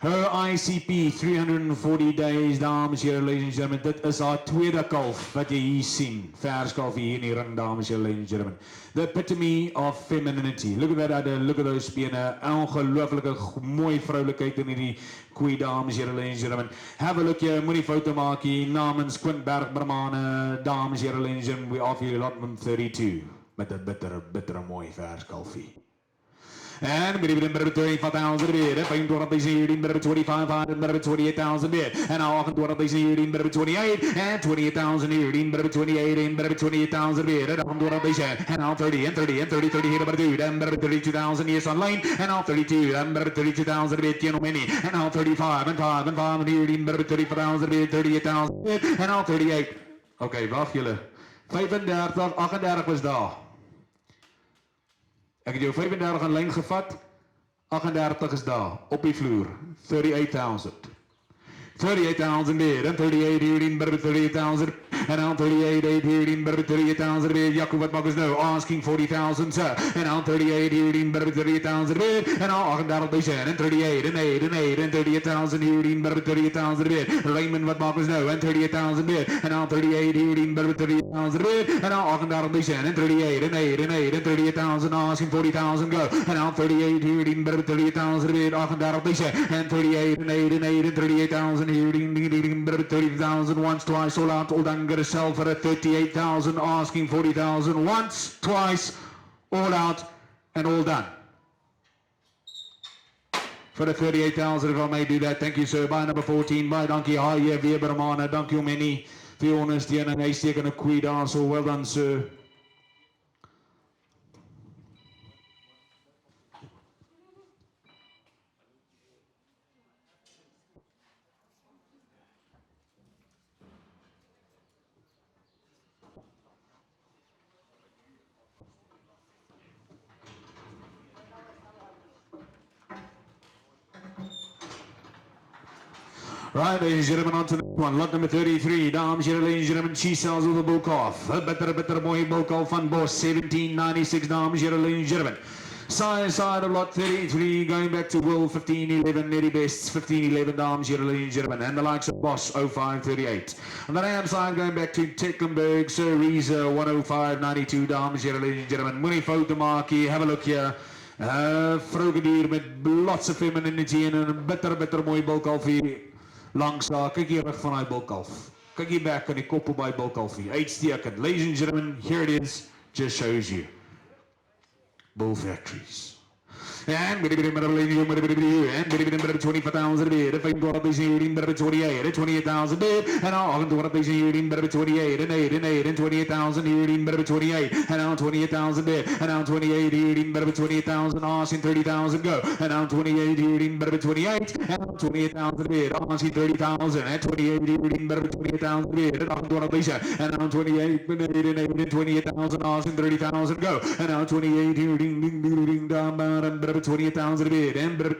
Her ICP 340 days, dames here, ladies and gentlemen. Dit is haar tweede kalf wat jy hier sien. Verskalf hier in die ring, dames here, ladies and gentlemen. The epitome of femininity. Look at that, look at those bene. Ongelooflike mooi vroulikheid in hierdie koei, dames here, ladies and gentlemen. Have a look here, moenie foute maak hier. Namens Quintberg Brahmane, dames here, ladies and gentlemen. We offer you lot number 32 met 'n bittere mooi verskalfie. And we did better 25,000 bid. If I'm doing this year, better 25,000, better 28,000 bid. And I'll do this year, better 28, and 28,000 here, better 28, and better 28,000 bid. And I'm doing this year, and I'll 30, and 30, and 30, 30 here, better 2, and better 32,000 yes online, and I'll 32, and better 32,000 bid, you know many, and I'll 35, and 5, and 5, and here, better 34,000 bid, 38,000 bid, and I'll 38. Okay, wacht jullie. 35, 38 was daar. Ik heb jou 35 aan lijn gevat, 38 is daar, op die vloer, 38,000. 38,000 bid, and 38 here in better 38,000, and on 38, 8 here in better 38,000 bid, Jacob wat mag is nou, asking 40,000, and on 38 here in better 38,000 bid, and on 38 bij zijn, and 38, and 8, and 8, and 38,000 here in better 38,000 bid, Raymond wat mag is nou, and 38,000 bid, and on 38 here in better 38,000 bid, and on 38 bij zijn, and 38, and 8, and 8, and 38,000, asking 40,000 go, and on 38 here in better 38,000 bid, 38 bij zijn, and 38, and 8, and 8, and 38,000 here, 30,000 once, twice, all out, all done, got a sell for a 38,000, asking 40,000 once, twice, all out, and all done. For the 38,000, if I may do that, thank you, sir. By number 14, by Donkey High, yeah, via Bermana, thank you, many, the honesty and a taken a quid, so well done, sir. Right, ladies and gentlemen, on to the next one. Lot number 33. Dames en heren, ladies and gentlemen, she sells with the book off. A better boy book off van Bos. 1796, dames en heren, ladies and gentlemen. Side of lot 33, going back to Will 1511, Netty Bests 1511, dames en heren, ladies and gentlemen. And the likes of Boss 0538. On the right side, going back to Tecklenburg, Sir Reza 10592, dames en heren, ladies and gentlemen. Moenie foto maak hier, have a look here. Vrogedier met lots of femininity en een bitter mooi bulkalf hier. Langs daar, kyk hier rug van die bulkalf. Kyk hier back aan die kop op die bulkalf hier. Uitstekend. Ladies and gentlemen, here it is. Just shows you. Bull factories. And we did it better lady, and we did it better 25,000 bid. If I go up this year in better 28, 28,000 bid, and I'll go up this year in better 28, and 8, and 8, and 28,000 here in better 28, and I'll 28,000 bid, and I'll 28 here in better 28,000, asking 30,000 go, and I'll 28 here in better 28, and I'll 28,000 bid, asking 30,000, and 28 here in better 28,000 bid, and I'll go up this year, and I'll 28, and 8, and 8, and 28,000, asking 30,000 go, and I'll 28 here in down, and better 28,000 bid, and better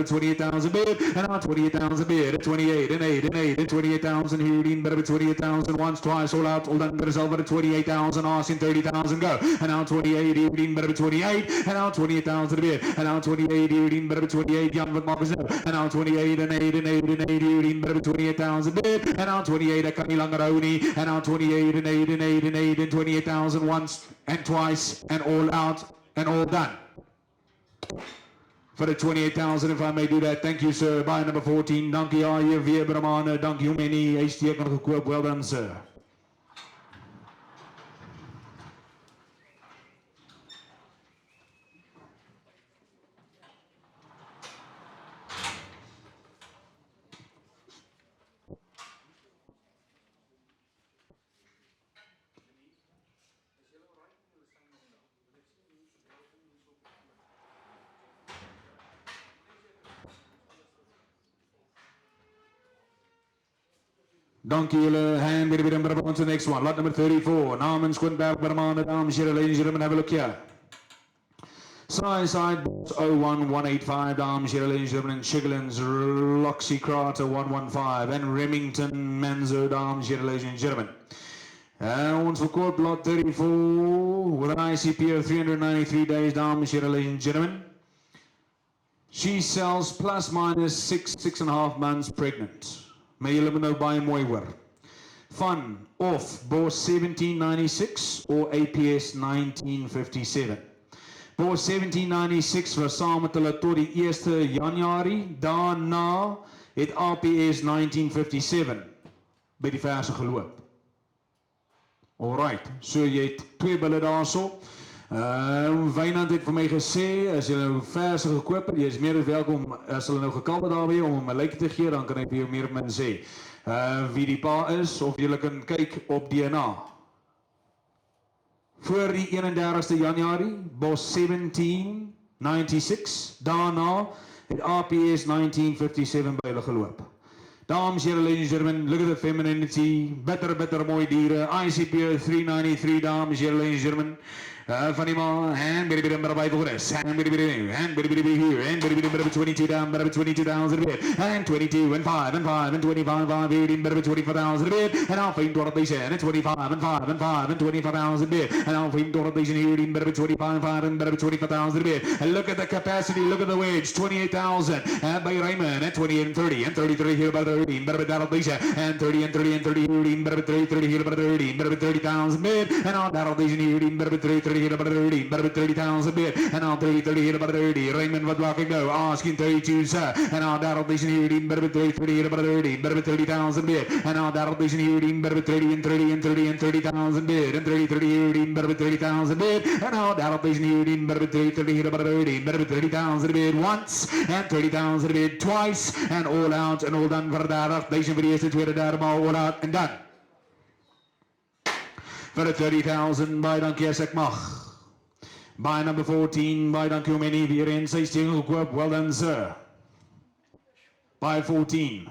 28,000 bid, and now 28,000 bid, 28, and 8, and 8, and 28,000 here, in better 28,000 once, twice, all out, all done, better sell, better 28,000, asking 30,000 go, and now 28 here, in better 28, and now 28,000 bid, and now 28 here, in better 28, young with Marcus, and now 28, and 8, and 8, and 8 here, in better 28,000 bid, and now 28, a Kami Langaroni, and now 28, and 8, and 8, and 8, and 28,000 once, and twice, and all out, and all done. For the 28,000, if I may do that, thank you, sir. By number 14, Dankie Aye, via Brahmana, Dankie Humeni, HT kan gekoop, well done, sir. Dankie jullie, hand weer on to the next one. Lot number 34, Namens Quinberg Bermane, dames en heren, ladies and gentlemen, have a look here. Side, 01185, dames en heren, ladies and gentlemen, Shiglins, Loxy Carter 115, en Remington Menzo, dames en heren, ladies and gentlemen. Ons verkoop lot 34, with an ICP of 393 days, dames en heren, ladies and gentlemen. She sells plus minus 6.5 months pregnant. Maar jullie nou baie mooi hoor. Van of Bos 1796 or APS 1957. Bos 1796 was saam met hulle tot die 1 Januarie. Daarna het APS 1957 by die verse geloop. Alright, so jy het twee bulle daarso. Wynand het vir my gesê, as jy nou verse gekoop het, jy is meer as welkom, as hulle nou gekalp het daarby om hom 'n like te gee, dan kan ek vir jou meer min sê. Wie die pa is, of jy kan kyk op DNA. Voor die 31ste Januarie, Bos 1796, daarna het RPS 1957 by hulle geloop. Dames en heren, ladies and gentlemen, look at the femininity, better mooi dieren, ICP 393, dames en heren, ladies and gentlemen. Van die man, and baby by for this, and baby here, and baby here, and baby 22 down, better 22,000 a bit, and 22 and 5 and 5 and 25, 5, 18, better 25,000 a bit, and I'll find what they said, and 25 and 5 and 5 and 25,000 a bit, and I'll find what they said here, in better 25 and 5 and better 25,000 a bit, and look at the capacity, look at the wage, 28,000, and by Raymond, and 28 and 30, and 33 here by 30, better that they said, and 30 and 30 and 30 here, better 30 here by 30, better 30,000 bit, and on that they said here, better 30 here by 30, better 30,000 bit, and on 30 here by 30, Raymond what walking go, asking 32 sir, and on that they said here, better 30 here by 30, better 30,000 bit, and on that they said here, better 30 and 30 and 30 and 30,000 bit, and 30 here, better 30,000 bit, and on that they said here, better 30 here by 30, better 30,000 bit once, and 30,000 bit twice, and all out and all done for that, deze voor de eerste, tweede, derde maal, all out and done. For the 30,000, by dankie as ek mag. By number 14, by dankie om enie weer in sy steen gekoop, well done sir. By 14.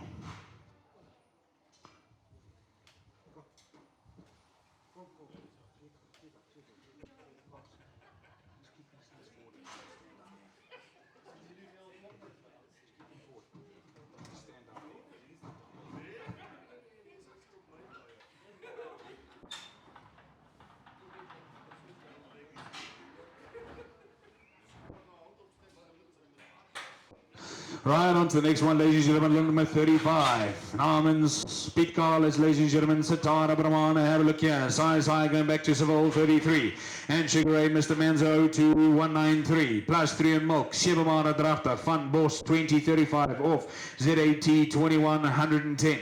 Right on to the next one, ladies and gentlemen, number 35. Namens Speed Carless, ladies and gentlemen, Zatara Veiling, have a look here. Size high going back to Seville 33. And Sugar Ray, Mr. Manzo 2193. Plus 3 and milk. Shibamana Drafter, Fun Boss 2035 off. ZAT 2110.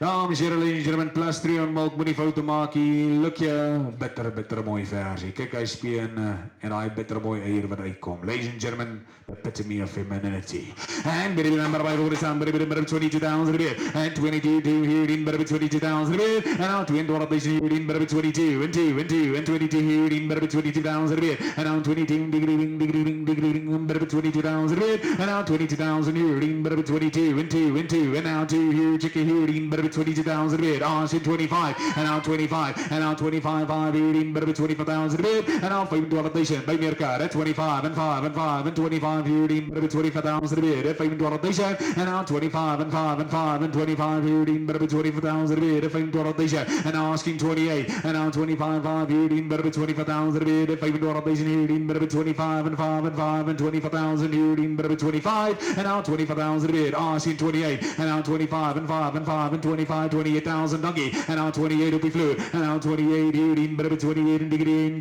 Dames en heren, ladies and gentlemen, plus 3 on milk, moet die foto maak hier, look hier, bitter mooi versie, kyk hy speen en hy bitter mooi eier wat uitkom, ladies and gentlemen, the epitome of femininity, and baby number 5 over the sound, baby number 22,000 a bit, and 22 here in baby 22,000 a bit, and now 21 here in baby 22, and 2, and 2, and 22 here in baby 22,000 a bit, and now 22 degree, baby 22,000 a bit, and now 22,000 here in baby 22, and 2, and 2, and now 2 here, chicken here in baby 22,000 a bit, on 25, and now 25, and now 25, 5, 18, better 25,000 a bit, and now 5 20,000, by Mirka, at 25, and 5, and 5, and 25, 18, better 25,000 a bit, at 5 20,000, and now 25, and 5, and 5, and 25, 18, better 25,000 a bit, at 5 20,000, and now asking 28, and now 25, 5, 18, better 25,000 a bit, at 5 20,000, 18, better 25, and 5, and 5, and 25,000, 18, better 25, and now 25,000 a bit, asking 28, and now 25, and 5, and 5, and 25, 28,000 donkey, and now 28 will be fluid, and now 28 here in better 28 and degree in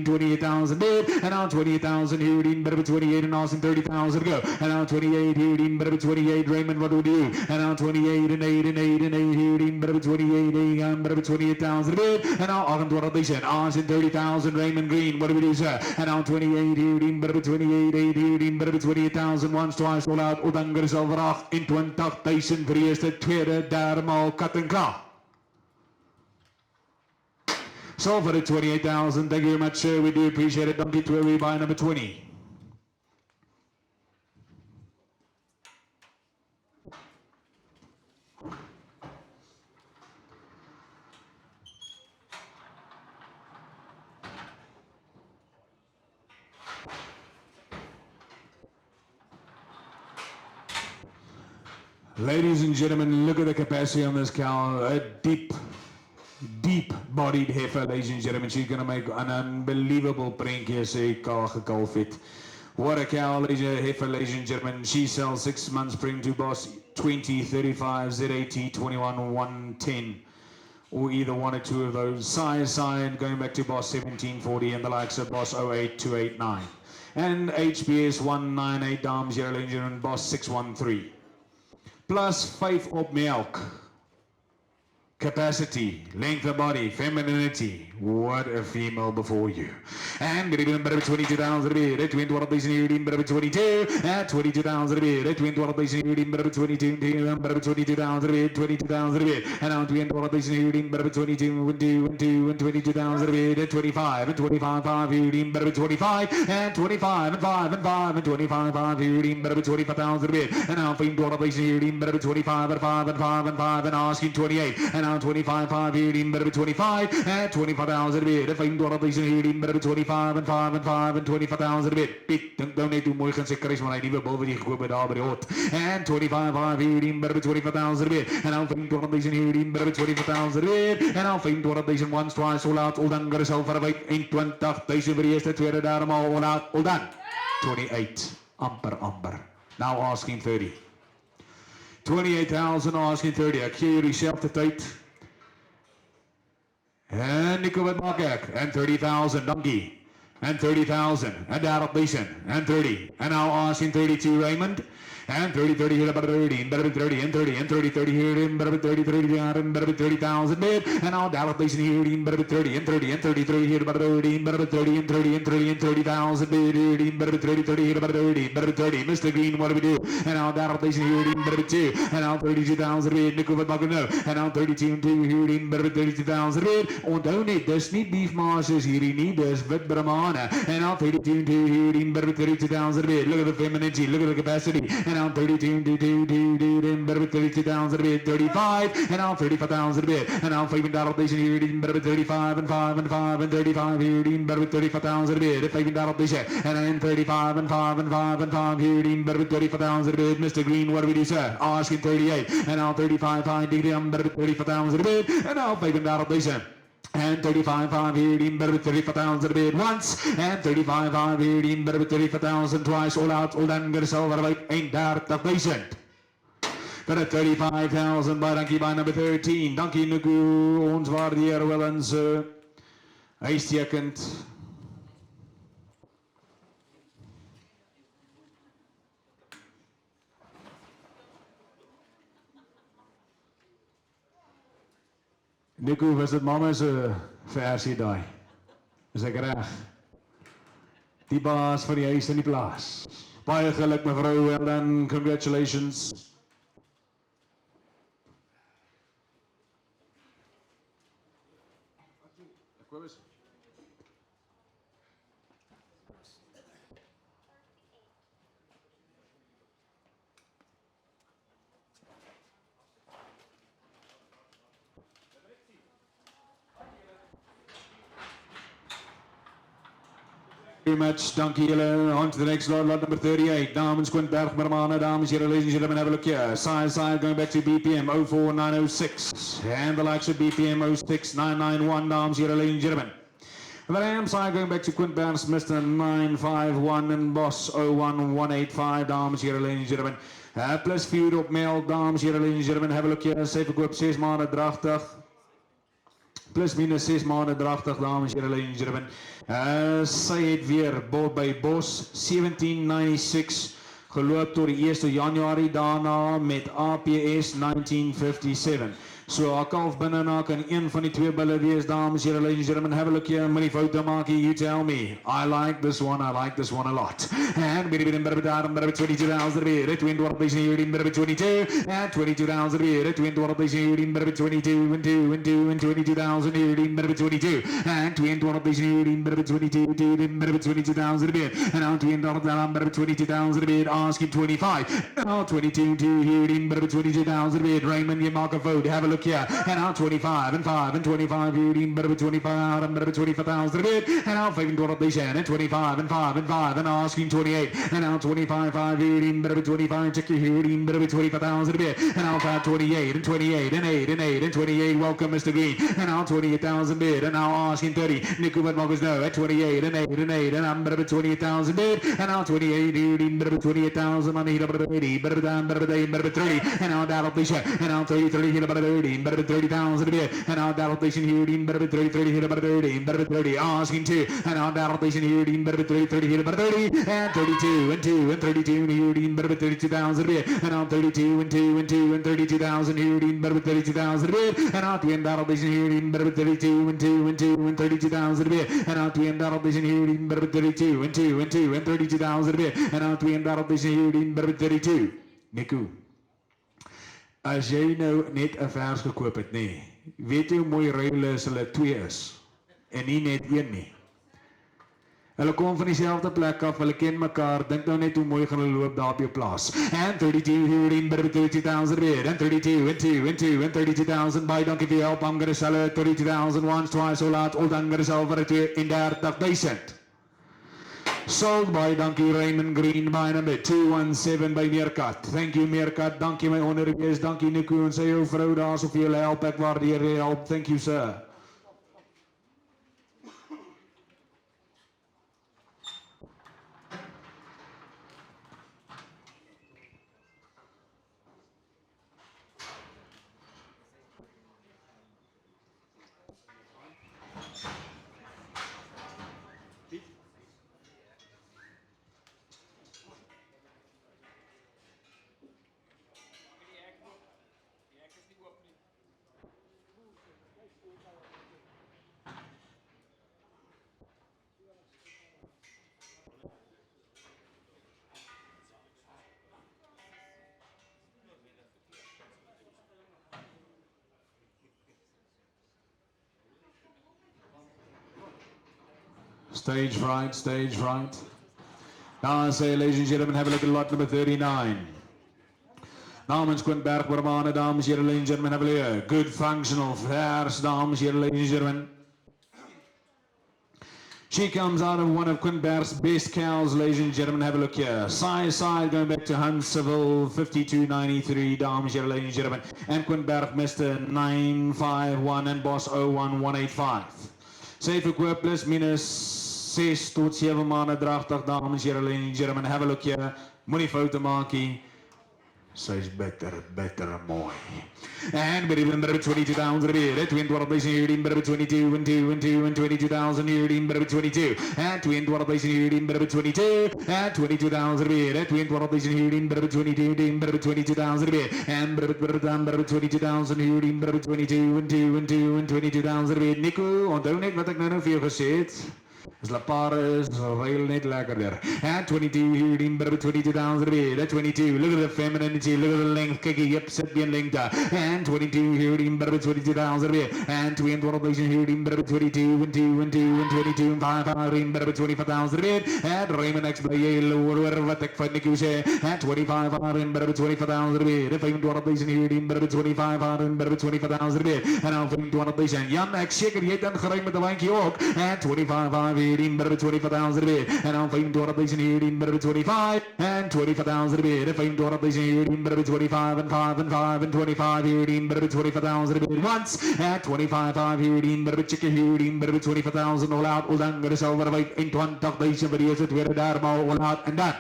28,000 bid, and now 28,000 here in better 28 and Austin 30,000 go, and now 28 here in better 28 Raymond what do we do, and now 28 and 8 and 8 and 8 here in better 28 and better 28,000 bid, and now Austin Austin 30,000 Raymond Green what do we do sir, and now 28 here in better 28 8 here in better 28,000 once twice all out Odanger silver 28,000 vir die eerste tweede derde maal kat en klaar. So for the 28,000, thank you very much sir, we do appreciate it. Donkey to we buy number 20. Ladies and gentlemen, look at the capacity on this cow. A deep-bodied heifer, ladies and gentlemen. She's going to make an unbelievable prentjie as sy gekalf het. What a cow, heifer, ladies and gentlemen. She sells 6 months spring to Boss 2035 ZAT 21,110. Or either one or two of those. Side, going back to Boss 1740 and the likes of Boss 08289. And HBS 198 dames, ladies and gentlemen, Boss 613. Plus 5 op melk. capacity, length of body, femininity. What a female before you. And maybe number 22,000 a bit, at 21,000, number 22, at 22,000 a bit, at 21,000, number 22, number 22,000 a bit, 22,000 a bit, and now 21,000, number 22, and 22,000 a bit, at 25, and 25, 5, number 25, and 25, and 5, and 5, and 25, 5, number 25,000 a bit, and now 21,000, number 25, and 5, and 5, and 5, and asking 28, and now 25, 5, 25, and 25,000 a bit, if I'm 21,000, 25, and 5, and 5, and 25,000 a bit. Piet, dink nou net hoe mooi gaan sy Chris, maar hy nuwe bil wat jy gekoop het daar by die hot. And 25, 5, 25,000 a bit, and now 25,000, 25,000 a bit, and now 25,000 once, twice, all out, all done, got yourself for about 21,000 vir die eerste, tweede, derde, maar all out, all done. 28, amper. Now asking 30. 28,000, asking 30. Ek gee jullie self de tyd. En Nico, wat maak ek? En 30,000, dankie. And 30,000, and 30,000, and 30. And now asking 32, Raymond. And 30, here, about 30, and better 30, and 30, and 30 here, and better 30, and better 30,000 bid. And now 30,000 here, and better 30, and 30, and 30 here, about 30, and better 30, and 30, and 30, and 30,000 bid, and better 30 here, about 30, better 30. Mr. Green, what do we do? And now 30,000 here, and better 2, and now 32,000 bid, Nico, wat maak ek nou? And now 32, and 2 here, and better 32,000 bid. Onthou net, dis nie beefmasters hierdie nie, dis wit Brahmane. And now 32, and 2 here, and better 32,000 bid. Look at the femininity, look at the capacity. And now 32, better 32,000 a bit, 35, and now 35,000 a bit, and now 5,000 here, better 35, and 5, and 5, and 35 here, better 35,000 a bit, 5,000, and then 35, and 5, and 5, and 5 here, better 35,000 a bit. Mr. Green, what do we do, sir? Asking 38, and now 35, 5, better 35,000 a bit, and now 5,000. And 35, 5 here, better 35,000 a bit once, and 35, 5 here, better 35,000 twice, all out, all done, get yourself out of 31,000. But at 35,000, by dankie by number 13. Dankie Nuku, ons waardeer Willens, uitstekend. Nico, was dit mama se versie daai? Is ek reg? Die baas van die huis in die plaas. Baie geluk mevrou, well done, congratulations. Very much, dankie julle. On to the next lot, lot number 38. Dames, Quintberg, Brahmana, dames, here, ladies and gentlemen, have a look here. Side, going back to BPM 04906. And the likes of BPM 06991, dames, here, ladies and gentlemen. The Ram side going back to Quintberg, Mr. 951 and Boss 01185, dames, here, ladies and gentlemen. Plus 4 op mail, dames, here, ladies and gentlemen, have a look here. Safe verkoop 6 maanden drachtig. Plus minus 6 maanden drachtig, dames, here, ladies and gentlemen. Sy het weer by Bos 1796 geloop tot die 1 Januarie daarna met APS 1957. So haar kalf binne na kan een van die twee bulle wees, dames, here, ladies and gentlemen, have a look here, moenie foto maak hier, you tell me. I like this one a lot. And better 22,000 better 22,000 better 22, and 22,000 better 22,000 better 22, and 2, and 22,000 better 22, and 22,000 better 22, better 22,000 bit, and now 20,000 better 22,000 bit, asking 25, now 22, better 22,000 bit, Raymond, you mark a vote, have a look here, and now 25, and 5, and 25, better 25, and better 25,000 a bit, and now 5,000, and 25, and 5, and 5, and asking 28, and now 25, 5, better 25, check your hearing, better 25,000 a bit, and now 5, 28, and 28, and 8, and 8, and 28, welcome Mr. Green, and now 28,000 bit, and now asking 30, Nico Van Moggers no, at 28, and 8, and 8, and I'm better 28,000 bit, and now 28, better 28,000, on the better 80, better 30, and now that'll be shit, and now 30, better 30, 30, better 30,000 a bit, and out that rotation here, better 30, 30, hit about 30, better 30, asking 2, and out that rotation here, better 30, 30, hit about 30, and 32, and 2, and 32, here, better 32,000 a bit, and out 32, and 2, and 2, and 32,000 here, better 32,000 a bit, and out the end that rotation here, better 32, and 2, and 2, and 32,000 a bit, and out the end that rotation here, better 32, and 2, and 2, and 32,000 a bit, and out the end that rotation here, better 32. Nico. As jy nou net 'n vers gekoop het, nee, weet jy hoe mooi ruil is hulle 2 is en nie net 1 nie. Hulle kom van dieselfde plek af, hulle ken mekaar, dink nou net hoe mooi gaan hulle loop daar op jou plaas. And 32 here in better 32,000 bid, and 32, and 2, and 2, and 32,000 by donkey for help, I'm gonna sell it 32,000 once, twice, all out, all done, gonna sell for it 32,000. Sold by Donkey Raymond Green by number 217 by Meerkat. Thank you Meerkat, dankie my onderwees, dankie Nico en sy jou vrou daar so vir julle help, ek waardeer die help, thank you sir. Stage fright, stage fright. Now I say, ladies and gentlemen, have a look at lot number 39. Namens Quinberg Barmane, dames en heren, gentlemen, have a look. Good functional vers, dames en heren, ladies and gentlemen. She comes out of one of Quinberg's best cows, ladies and gentlemen, have a look here. Side, going back to Huntsville, 52.93, dames en heren, ladies and gentlemen. And Quinberg, Mr. 951 and Boss 01185. Sy verkoop plus minus 6 tot 7 maande dragtig, dames en heren, ladies and gentlemen, have a look here. Moenie foute maak nie. Sy's better mooi. And but even better 22,000 a bit, 22,000 here, better 22, and 2, and 2, and 22,000 here, better 22, and 22,000 here, better 22, and 22,000 a bit, 22,000 here, better 22, better 22,000 a bit, and better 22,000 here, better 22, and 2, and 2, and 22,000 a bit. Nico, onthou net wat ek nou vir jou gesê het. As la pare is, rail net lekkerder. And 22 here, better 22,000 a bit, 22, look at the femininity, look at the length, kyk die hip sit been lengte. And 22 here, better 22,000 a bit, and 22,000 here, better 22, and 2, and 2, and 22, and 5, better 25,000 a bit, and Raymond X by lower wat ek van Nico sê, and 25 better 25,000 a bit, 25,000 here, better 25, better 25,000 a bit, and now 25,000. Jan, ek seker jy het ingeruim met 'n wandjie ook, and 25 here, better 25,000 a bit, and now 25,000 here, better 25, and 25,000 a bit, 25,000 here, better 25, and 5, and 5, and 25 here, better 25,000 a bit once, and 25 here, better chicken here, better 25,000 all out, all done, gonna sell for 20,000 videos het weer daar maar all out and done.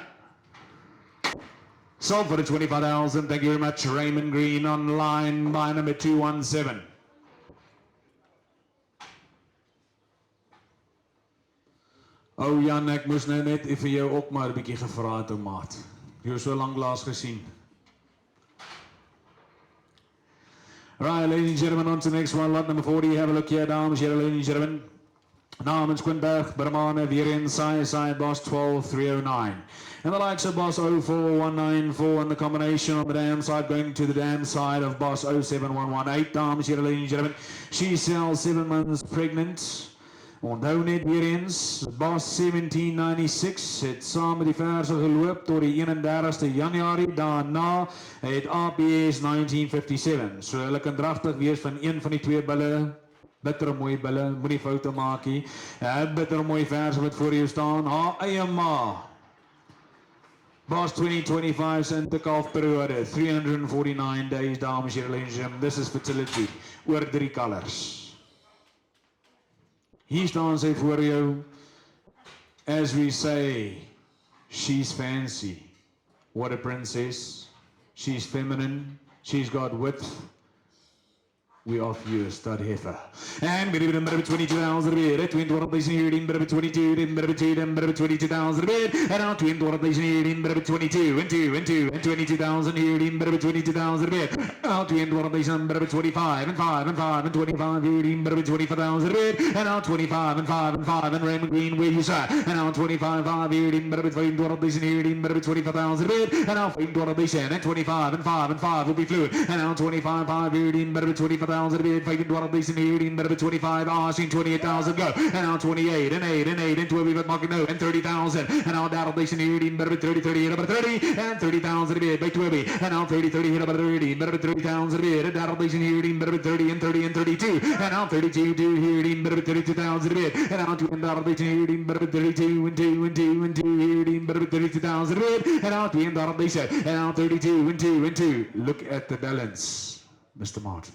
Sold for the 25,000, thank you very much, Raymond Green online by number 217. Oh Jan, ek moes nou net vir jou ook maar 'n bietjie gevra het, ou maat. Jy so lank laas gesien. Right, ladies and gentlemen, on to the next one, lot number 40. Have a look here, dames en heren, ladies and gentlemen. Namens Quinberg, Barmane, weer in side boss 12309. And the likes of boss 04194 and the combination on the dam side going to the dam side of boss 07118. Dames en heren, ladies and gentlemen. She sells 7 months pregnant. Onthou net weer eens, Bas 1796 het saam met die verse geloop tot die 31ste Januarie, daarna het APS 1957. So hulle kan dragtig wees van een van die twee bulle, bitter mooi bulle, moenie foute maak nie. Bitter mooi verse wat voor jou staan, haar eie ma. Bas 2025 se intekalfperiode, 349 days, dames en heren, this is fertility, oor 3 colors. Hier staan sy voor jou, as we say, she's fancy. What a princess. She's feminine. She's got width. we offer you a stud heifer. And bit of 22,000 a bit. At 21,000 bit of 22, then bit of 2, then bit of 22,000 a bit. And now 21,000 bit of 22, and 2, and 2, and 22,000 here, bit of 22,000 a bit. Now 21,000 bit of 25, and 5, and 5, and 25 here, bit of 25,000 a bit. And now 25, and 5, and 5, and Raymond Green, where you sat. And now 25, 5 here, bit of 21,000 here, bit of 25,000 a bit. And now 21,000, and 25, and 5, and 5 will be fluid. And now 25, 5 here, bit of 25,000 a bit. 21,000 here, bit of 25, asking 28,000 go. And now 28, and 8, and 8, and 12, but marking no, and 30,000. And now down station here, bit of 30, 30, about 30, and 30,000 a bit by 12. And now 30, 30, here about 30, bit of 30,000 a bit. And down station here, bit of 30, and 30, and 32. And now 32, 2 here, bit of 32,000 a bit. And now 2, and down station here, bit of 32, and 2, and 2, and 2 here, bit of 32,000 a bit. And now 2, and down station, and now 32, and 2, and 2. Look at the balance, Mr. Martin.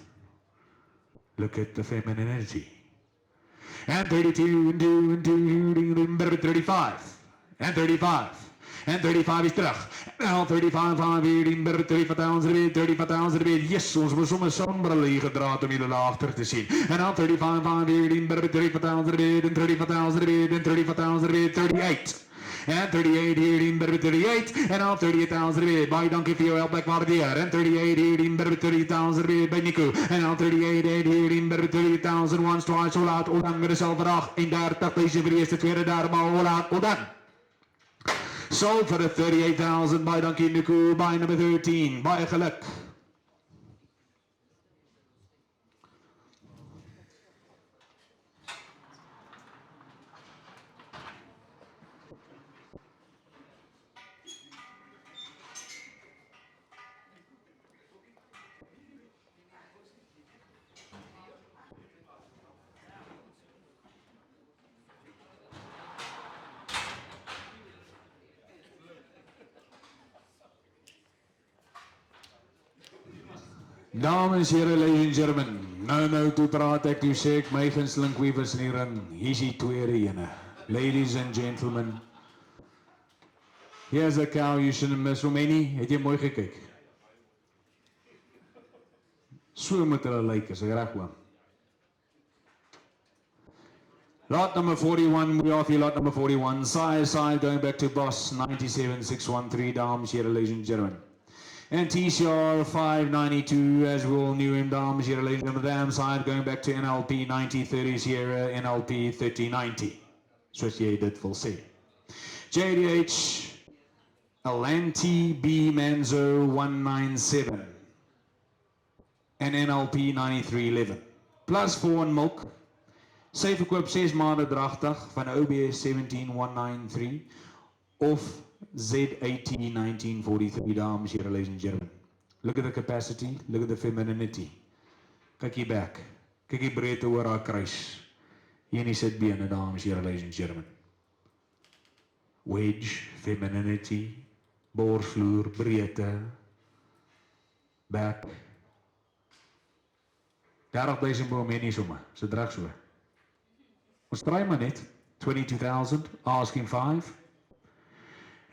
Look at the feminine energy. And 32, and 2, and 2, bit of 35, and 35. And 35 is terug. Nou 35, 5 hier, bit of 35,000 weer, 35,000 weer. Yes, ons moet soms zo'n bril gedraaid om jullie achter te zien. En nou 35, 5 hier, bit of 35,000 weer, en 35,000 weer, en 35,000 weer, 38. And 38 here, bit of 38, and now 38,000 weer. Baie dankie vir jou help, ek waardeer. And 38 here, bit of 30,000 weer by Nico. And now 38 here, bit of 30,000 once, twice, all out, all done met dezelfde dag. 31,000 vir die eerste, tweede, derde, maar all out, all done. Sold for the 38,000, baie dankie Nico, by number 13, baie geluk. Dames en heren, ladies and gentlemen, nou toe praat ek, toe sê ek my gunsteling weavers in die ring, hier is die tweede ene. Ladies and gentlemen, here's a cow you shouldn't miss. Roemenie, het jy mooi gekyk? So moet hulle lyk, as ek reg oom. Lot number 41, we off here, lot number 41, side, going back to boss, 97,613, dames en heren, ladies and gentlemen. And TCR 592, as we all knew him, dames and ladies on the damn side, going back to NLP 9030 Sierra, NLP 3090. Soos jy dit wil sê. JDH, Alanti B Manzo 197. And NLP 9311. Plus 4 in milk. Sy verkoop 6 maande dragtig van OBS 17193 of Z80 1943, dames here, ladies and gentlemen. Look at the capacity, look at the femininity. Kyk hier back, kyk hier breedte oor haar kruis. Hier in die sitbene, dames here, ladies and gentlemen. Wedge, femininity, borsvloer, breedte, back. 30,000 boomenies om, so drag so. Ons try maar net, 22,000, asking 5.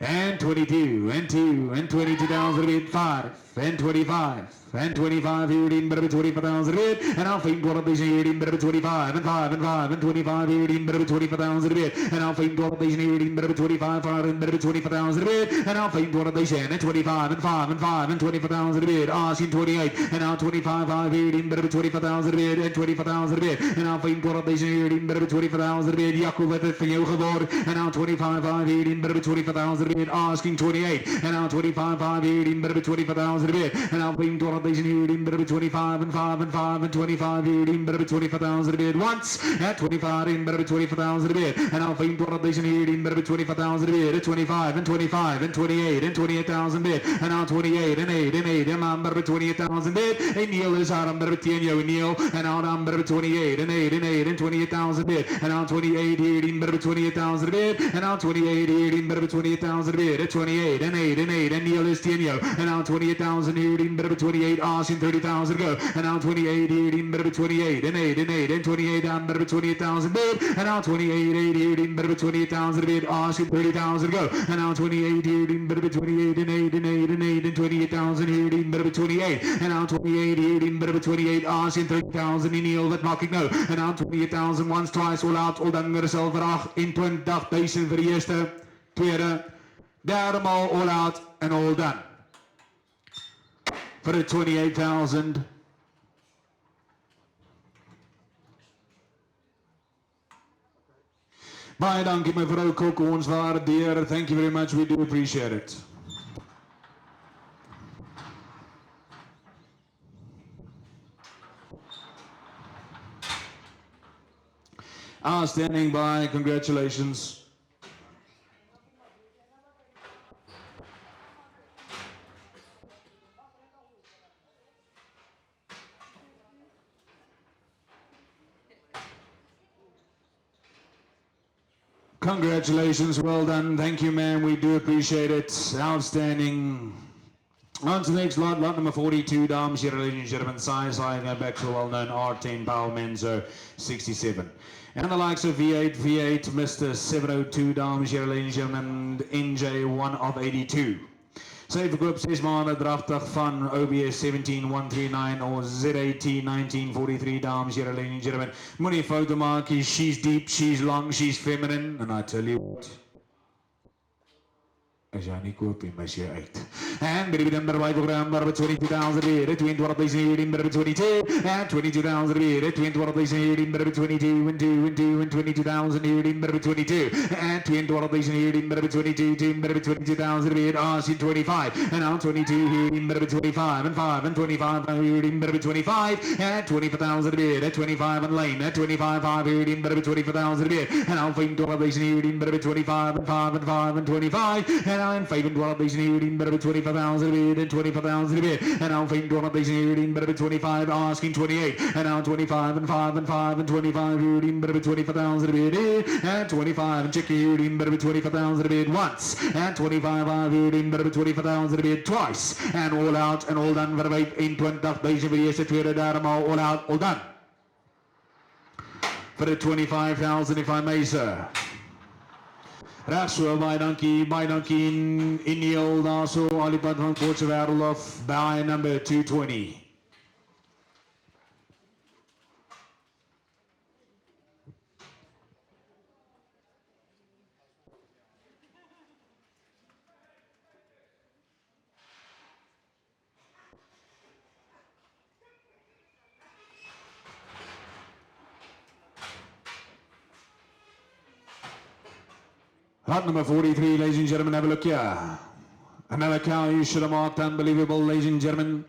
And 22, and 2, and 22,000 a bit, 5, and 25, and 25 here, bit of 25,000 a bit, and I'll think what of this here, bit of 25, and 5, and 5, and 25 here, bit of 25,000 a bit, and I'll think what of this here, bit of 25, 5, and bit of 25,000 a bit, and I'll think what of this here, and 25, and 5, and 5, and 25,000 a bit, asking 28, and now 25, 5 here, bit of 25,000 a bit, and 25,000 a bit, and I'll think what of this here, bit of 25,000 a bit, Jacob wat het van jou geword, and now 25, 5 here, bit of 25,000 a bit, asking 28, and now 25, 5 here, bit of 25,000 a bit, and I'll think what of this here, bit of 25, and 5, and 5, and 25 here, bit of 25,000 a bit, once, at 25, bit of 25,000 a bit, and I'll think what of this here, bit of 25,000 a bit, at 25, and 25, and 28, and 28,000 bit, and now 28, and 8, and 8, and I'm bit of 28,000 bit, and Neil is out, I'm bit of 10, yo, Neil, and now I'm bit of 28, and 8, and 8, and 28,000 bit, and now 28 here, bit of 28,000 a bit, and now 28 here, bit of 28,000 a bit, at 28, and 8, and 8, and Neil is 10, yo, and now 28,000 here, bit of 28, asking 30,000 go, and now 28 here, bit of 28, and 8, and 8, and 28, I'm bit of 28,000 bit, and now 28, 8 here, bit of 28,000 bit, asking 30,000 go, and now 28 here, bit of 28, and 8, and 8, and 8, and 28,000 here, number 28. En aan 28 hier in number 28. As in 3000 in heel, wat maak ik nou? En aan 28,000 once, twice, all out, all done, yourself voor 28,000 voor de eerste, tweede, derde maal, all out en all done. Voor de 28,000. Baie dankie mevrouw Kok, ons waardeer. Thank you very much, we do appreciate it. Standing by, congratulations. Congratulations, well done. Thank you, man. We do appreciate it. Outstanding. On to the next lot, lot number 42, dames, ladies and gentlemen, size line back to a well-known R10 Power Menzo 67. And the likes of V8, Mr. 702, dames, ladies and gentlemen, NJ1 of 82. Save groep 6 maanden draftig van OBS 17139 of ZAT 1943, dames, ladies and gentlemen. Moenie foto maak, she's deep, she's long, she's feminine, and I tell you what. As jy nie koop nie, mis jy uit. And baby number 5 program number 22,000 here, 22,000 here in number 22, and 22,000 here, 22,000 here in number 22, and 22,000 here in number 22, and 22,000 here in number 22, to number 22,000 here, in 25, and now 22 here in number 25, and 5, and 25 here in number 25, and 24,000 here, 25 and lane, 25, 5 here in number 24,000 here, and now 12,000 here in number 25, and 5, and 5, and 25, and I'm 5 and 12,000 here in number 25,000 bid and 25,000 bid, and I'm 12,000 here in number 25, asking 28, and now 25 and 5 and 5 and 25 here in number 25,000 bid, and 25 and check here in number 25,000 bid once, and 25 here in number 25,000 bid twice, and all out and all done for the weight in 20,000 vir die eerste tweede derde maal, all out, all done. For the 25,000 if I may, sir. Reg so, baie dankie in heel daar so, al die pad van Koortse Wêreld af, by number 220. Lot number 43, ladies and gentlemen, have a look here. Another cow you should have marked, unbelievable, ladies and gentlemen.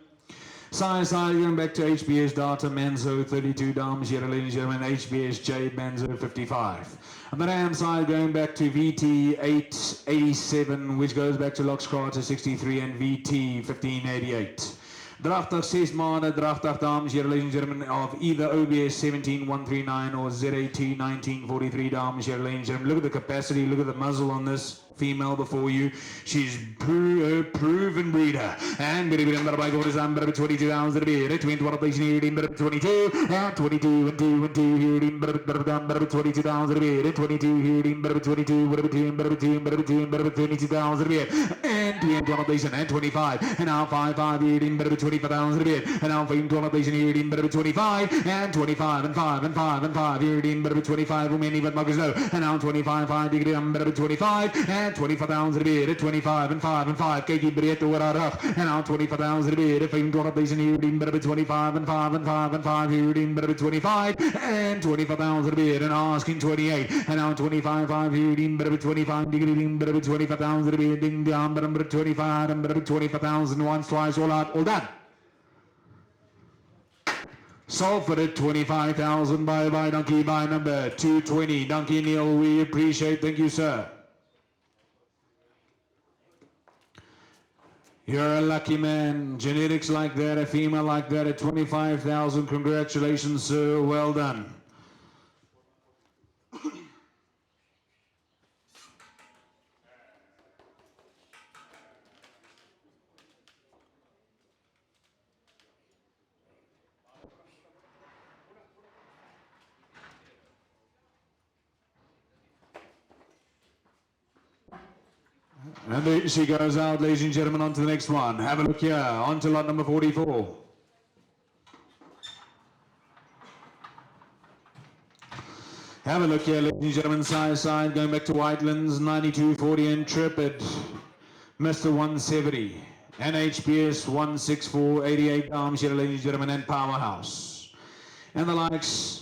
Side going back to HBS Data Manzo 32, dames, here, ladies and gentlemen, HBS J Manzo 55. On the ram side going back to VT 887, which goes back to Locks Carter 63 and VT 1588. Draftig 6 maanden, draftig dames, here, ladies and gentlemen, of either OBS 17139 or ZAT 1943, dames, here, ladies and gentlemen. Look at the capacity, look at the muzzle on this female before you. She's a proven breeder. And baby number by God is number 22,000 here, 21,000 here in 22, and 22 and 2 and 2 here in number 22,000 here, 22 here in number 22, number 22,000 here, and 21,000 and 25, and now 5 here in number 25,000 here, and now 21,000 here in number 25, and 25 and 5 and 5 and 5 here in number 25, many but muggers no, and now 25, 5 degree number 25, and 24,000 here, 25 and 5 and 5, Kiki Briette oor haar rug, and now 24,000 here, 25,000 here in number 25 and 5 and 5 and 5 here in number 25, and 24,000 here, and asking 28, and now 25, 5 here in number 25 degree in number 25,000 here, ding down number 25, number 24,000 once, twice, all out, all done. Sold for it, 25,000 by donkey by number 220. Donkey Neil, we appreciate. Thank you, sir. You're a lucky man. Genetics like that, a female like that at 25,000. Congratulations, sir. Well done. And there she goes out, ladies and gentlemen, on to the next one. Have a look here, on to lot number 44. Have a look here, ladies and gentlemen, side, going back to Whitelands, 92.40 Intrepid, Mr. 170, NHPS 164.88, arms here, ladies and gentlemen, and Powerhouse. And the likes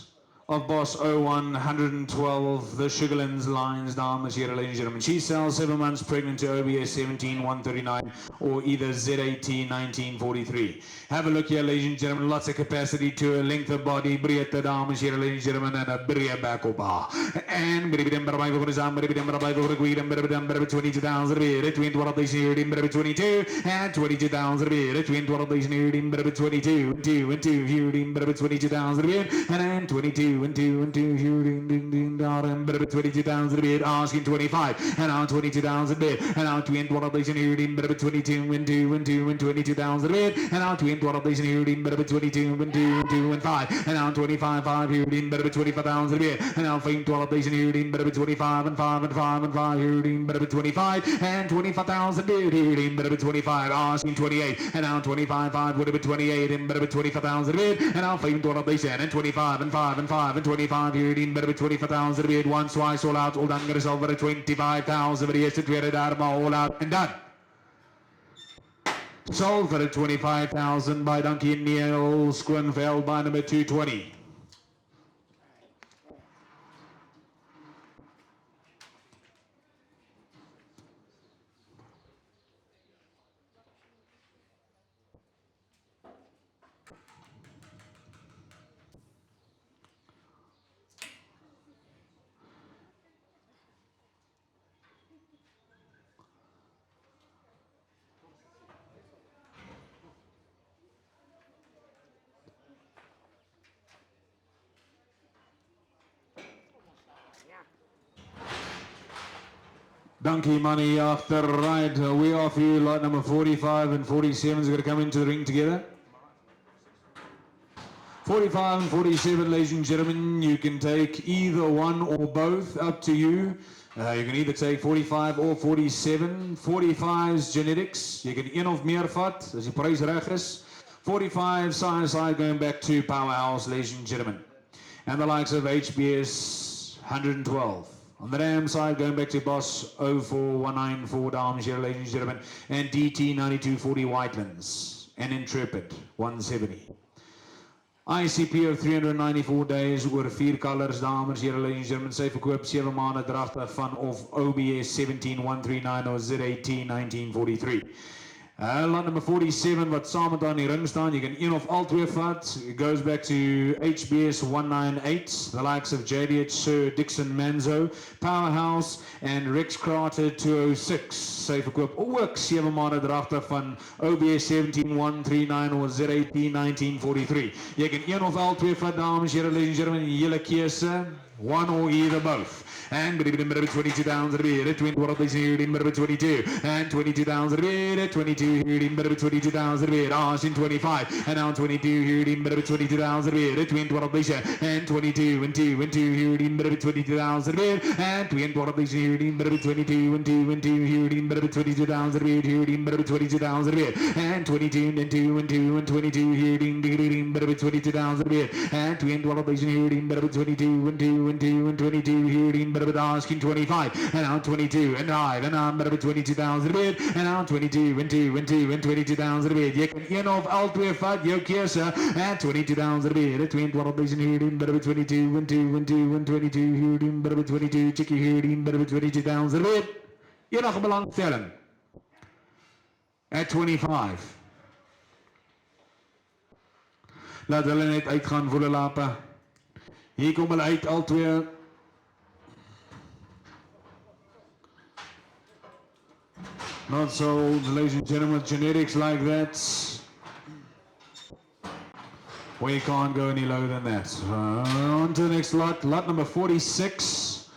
of Boss 01, 112, the Sugarlands Lines, dames here, ladies and gentlemen. She sells 7 months pregnant to OBS 17, 139, or either ZAT 1943. Have a look here, ladies and gentlemen. Lots of capacity to a length of body, breedte, dames here, ladies and gentlemen, and a breed back up. And 22,000 beer, 22, and 22,000 beer, 22, 22,000 beer, and 22. And 22,000 bid, asking 25, and now 22,000 bid, and now 22,000 here in 22 and 2 and 2 and 22,000 bid, and now 22,000 here in 22 and 2 and 2 and 5, and now 25 here in 25,000 bid, and now 12,000 here in 25 and 5 and 5 and 5 here in 25, and 25,000 bid here in 25, asking 28, and now 25 would have been 28 in 25,000 bid, and now 12,000 and 25 and 5 and 5 and 25 here in 25,000 bid, once, twice, all out, all done, get us over 25,000, but he has to clear it out, all out and done. Sold for 25,000 by Donkey Neil Squinveld by number 220. Donkey money after right. We offer you lot number 45 and 47 is going to come into the ring together. 45 and 47, ladies and gentlemen, you can take either one or both, up to you. You can either take 45 or 47. 45's genetics. You can een of meer vat, as die prys reg is. 45 side going back to Powerhouse, ladies and gentlemen. And the likes of HBS 112. On the Ram side, going back to Boss 04194, dames here, ladies and gentlemen, and DT 9240 Whitelands, and Intrepid 170. ICP of 394 days oor 4 colors, dames here, ladies and gentlemen, sy verkoop 7 maande dragte van of OBS 17139 of ZAT 1943. Lot number 47 wat saam met aan die ring staan, jy kan een of al twee vat. It goes back to HBS 198, the likes of JDH Sir Dixon Manzo, Powerhouse and Rex Carter 206. Sy verkoop ook 7 maande dragte van OBS 17139 of ZAT 1943. Jy kan een of al twee vat, dames, here, ladies and gentlemen, julle keuse, one or either both. And 22,000 here, 20,000 here in 22, and 22,000 here, 22 here in 22,000 here, in 25, and now 22 here in 22,000 here, 20,000, and 22 and 2 and 2 here in 22,000 here, and 20,000 here in 22 and 2 and 2 here in 22,000 here, here in 22,000 here, and 22 and 2 and 2 and 22 here in 22,000 here, and 20,000 here in 22 and 2 and 2 and 22 here in asking 25, and now 22 and 5, and now 22,000 bid, and now 22 and 2 and 2 and 22,000 bid. Jy kan een of al twee vat, jou keuse, and 22,000 bid, 22,000 here in 22 and 2 and 2 and 22 here in 22, chickie here in 22,000 bid. Enige belangstelling at 25. Laat hulle net uitgaan vir hulle lape. Hier kom hulle uit al twee. Not sold, ladies and gentlemen, genetics like that. We can't go any lower than that. On to the next lot, lot number 46.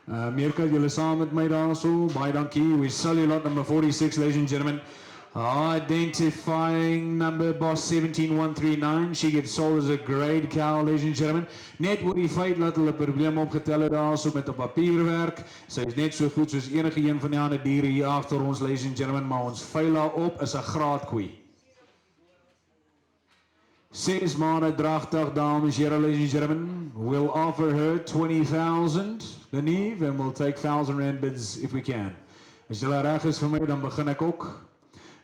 Meerkat, julle saam met my daar so, baie dankie. We sell you lot number 46, ladies and gentlemen. Identifying number boss 17139. She gets sold as a grade cow, ladies and gentlemen. Net oor die feit dat hulle probleem opgetel het daarso met op papierwerk. Sy is net so goed soos enige een van die ander diere hier agter ons, ladies and gentlemen, maar ons veil haar op is 'n graadkoei. 6 maande dragtig, dames en here, ladies and gentlemen. We'll offer her 20,000, Lenive, and we'll take 1,000 rand bids if we can. As jy reg is vir my, dan begin ek ook.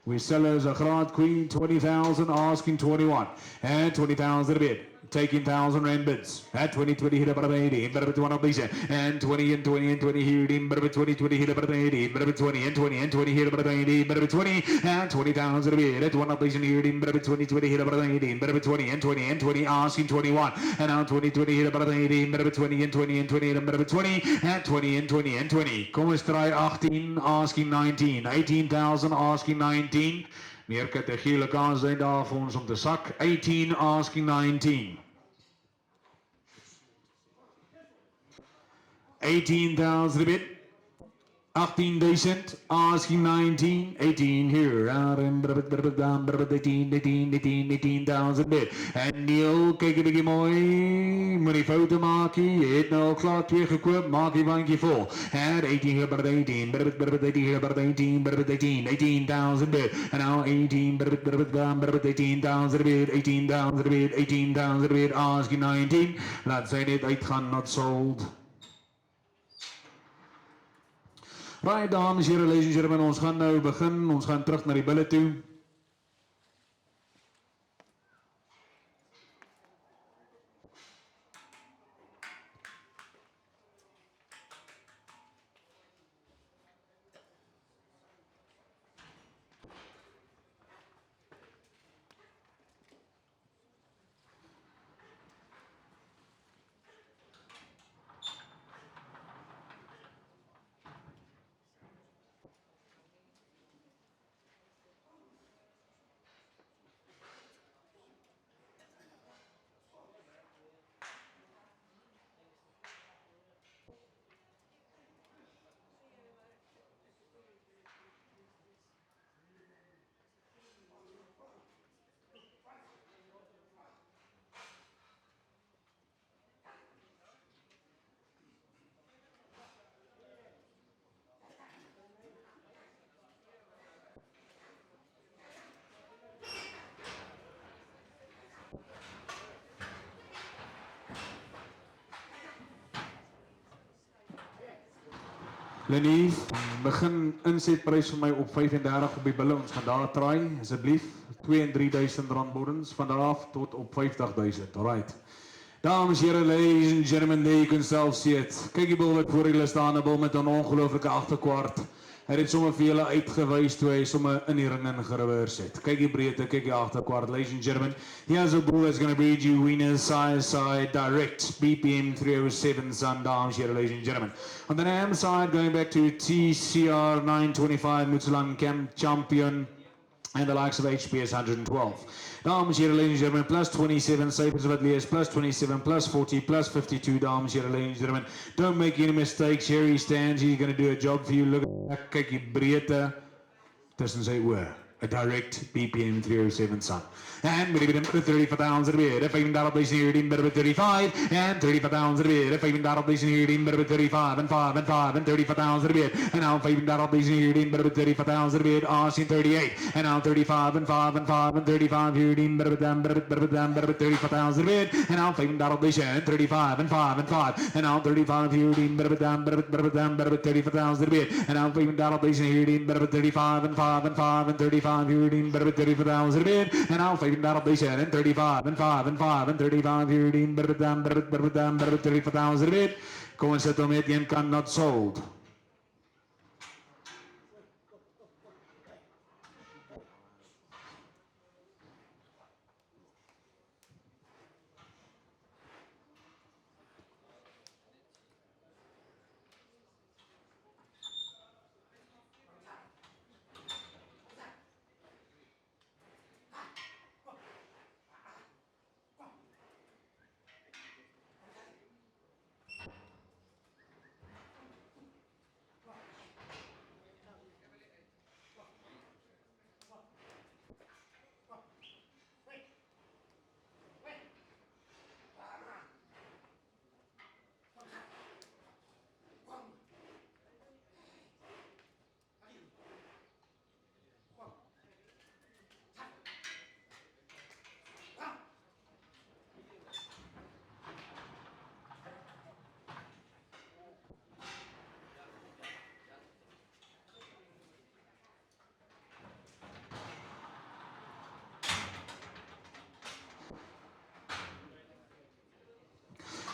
We sell her as a Grad Queen, 20,000, asking 21. And 20,000 a bid. Taking 1,000 rand bids. At 20, hit about 80. But 1 of these. And 20 and 20 and 20 here. But 20, hit about 80. But 20 and 20 and 20 hit about 80. But 20 and 20,000 a bid. At 1 of these here. But 20, hit about 80. But 20 and 20 and 20 asking 21. And now 20, hit about 80. But 20 and 20 and 20 and 20 and 20 and 20 and 20. Kom ons try 18 asking 19. 18,000 asking 19. Meer kategorieë kans zijn daar vir ons om te sak. 18 asking 19. 18,000 a bit. 18,000 asking 19. 18 here. 18,000 bit. En Neil, kyk 'n bietjie mooi. Moenie foute maak nie. Jy het nou al klaar 2 gekoop. Maak die bandjie vol. En 18 here by 18. 18 here by 18. 18,000 bit. En nou 18 18,000 bit. 18,000 bit. 18,000 bit asking 19. Laat sy net uitgaan, not sold. Right, dames en here, ladies and gentlemen, ons gaan nou begin. Ons gaan terug na die bulle toe. Lenief, begin insetprys vir my op 35 op die bulle. Ons gaan daar try, asseblief. 2 en 3,000 rand bodens van daar af tot op 50,000. Alright. Dames en here, ladies and gentlemen, there you can self see it. Kyk die bil wat voor julle staan, 'n bil met 'n ongelooflike agterkwart. Hy het sommer vir julle uitgewys toe hy sommer in die ring ingereverse het. Kyk die breedte, kyk die agterkwart, ladies and gentlemen. Here's a bull that's going to breed you winners side direct. BPM 307 Sun, dames en here, ladies and gentlemen. On the NAM side, going back to TCR 925 Mutsulang Camp Champion and the likes of HPS 112. Dames en here, ladies and gentlemen, plus 27, Sapers wat lees, plus 27, plus 40, plus 52, dames en here, ladies and gentlemen. Don't make any mistakes. Here he stands, he's going to do a job for you. Look at that, kyk die breedte tussen sy oor. A direct BPM 307 Sun. And maybe the 35,000 a bit. If even that place here, better with 35 and 35,000 a bit. If even that place here, better with 35 and 5 and 5 and 35,000 a bit. And now if even that place here, better with 35,000 a bit. Austin 38 and now 35 and 5 and 5 and 35 here, better with them, better with 35,000 a bit. And now if even that place here, 35 and 5 and 5 and now 35 here, better with them, better with 35,000 a bit. And now if even that place here, better with 35 and 5 and 5 and 35 here, better with 35,000 a bit. And now if even that place here, 35 and 5 and 5 and 35 here, better with them, better with 35,000 a bit. Kom ons sit hom met een kant not sold.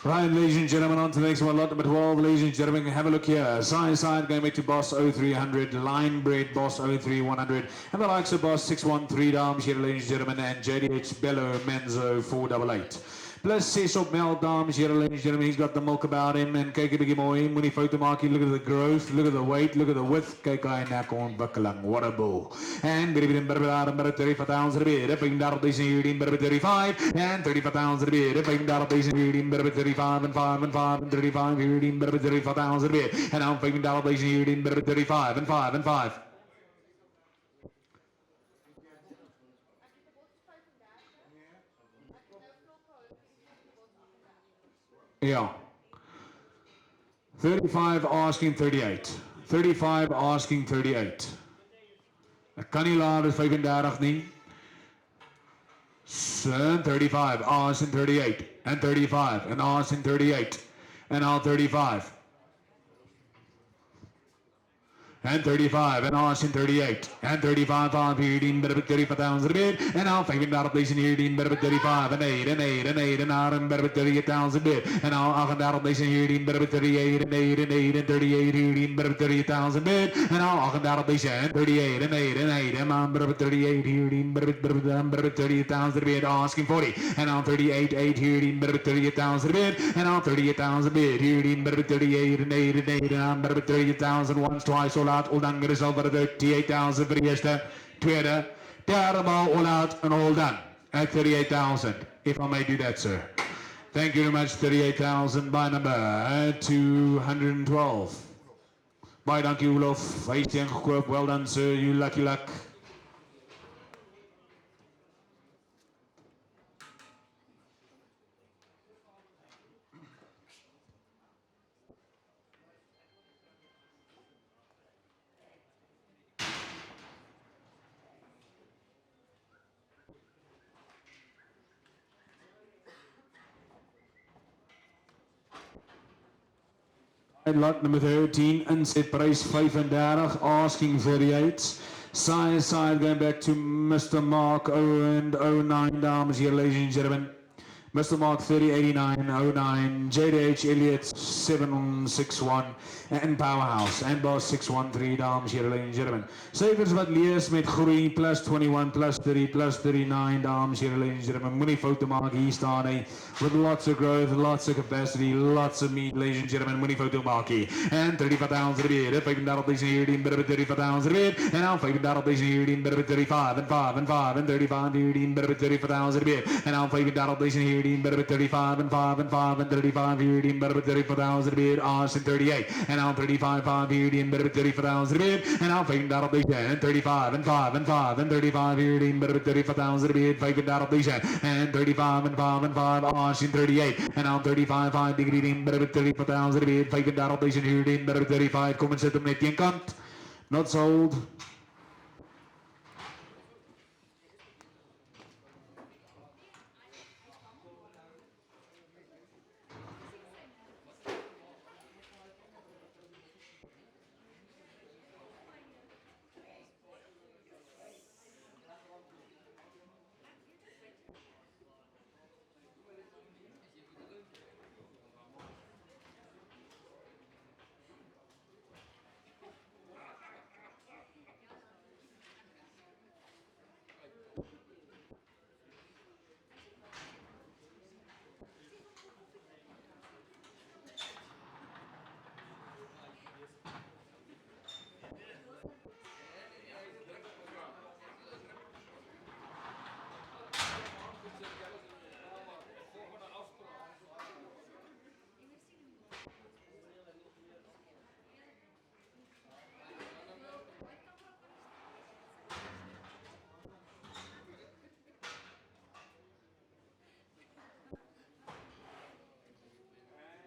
Right, ladies and gentlemen, on to the next one, lot number 12. Ladies and gentlemen, have a look here. Side going back to Boss 0300, Line Bread Boss 03100, and the likes of Boss 613 dames here, ladies and gentlemen, and JDH Bello Menzo 488. Plus 6 op Mel dames here, ladies and gentlemen. He's got the milk about him, and kyk 'n bietjie mooi. Moenie foute maak hier. Look at the growth, look at the weight, look at the width. Kyk hy nek ontwikkeling. What a bull. And baby in Barbara 35,000 a bit. Up in Darby in Barbara 35 and 35,000 a bit. Up in Darby in Barbara 35 and 5 and 5 and 35 in Barbara 35,000 a bit. And I'm 5 in Darby in Barbara 35 and 5 and 5. Yeah. 35 asking 38. 35 asking 38. Ek kan nie laer as 35 nie. 35 asking 38 and 35 and asking 38 and all 35. And 35 and asking 38 and 35 5 18 better 35,000 a bit and now 5 in that place in 18 better 35 and 8 and 8 and 8 and now and better 38,000 a bit and now I can that place in 18 better 38 and 8 and 8 and 38 18 better 30,000 a bit and now I can that place in 38 and 8 and 8 and I'm better 38 18 better 30,000 a bit asking 40 and now 38 8 18 better 38,000 a bit and now 38,000 a bit 18 better 38 and 8 and 8 and I'm better 30,000 once twice all out, all done, result for 38,000 for the eerste, tweede, derde bal, all out and all done at 38,000, if I may do that, sir. Thank you very much, 38,000 by number 212. Baie dankie, Olof. Hy is teengekoop. Well done, sir. You lucky luck. Lot number 13, inset price 35, asking 38. Side going back to Mr. Mark 009, dames here, ladies and gentlemen. Mr. Mark 308909, JDH Elliott 761 and Powerhouse and Boss 613, dames here, ladies and gentlemen. Savers wat lees met groei plus 21 plus 30 plus 39, dames here, ladies and gentlemen. Moenie foute maak, hier staan hy with lots of growth, lots of capacity, lots of meat, ladies and gentlemen. Moenie foute maak hier. And 35,000 a bit, 35,000 hier, 35,000 a bit, and now 35,000 hier, 35 and 5 and 5 and 35 hier, 35,000 a bit, and now 35,000 here. Better 35 and 5 and 5 and 35 here, better 34,000 a bit, Austin 38, and now 35 5 here, better 34,000 a bit, and now 5 out of the 10, 35 and 5 and 5 and 35 here, better 34,000 a bit, 5 out of the 10, and 35 and 5 and 5, Austin 38, and now 35 5 degree, better 34,000 a bit, 5 out of the 10 here, better 35, kom en sit hom net een kant, not sold.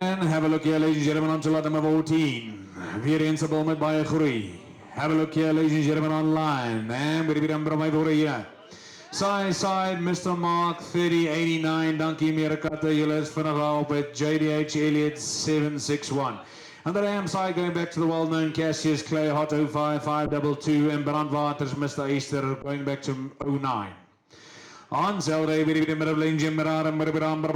And have a look here, ladies and gentlemen, on to lot number 14. Weer eens 'n bal met baie groei. Have a look here, ladies and gentlemen, online. En weer dan by my hier. Side, Mr. Mark 3089. Dankie meneer Katte. Julle is vinnig op met JDH Elliott 761. On the AM side, going back to the well-known Cassius Clay Hot 05 522 and Brandwaters Mr. Easter going back to 09. On sale day, bid of Lane Jim Maram, by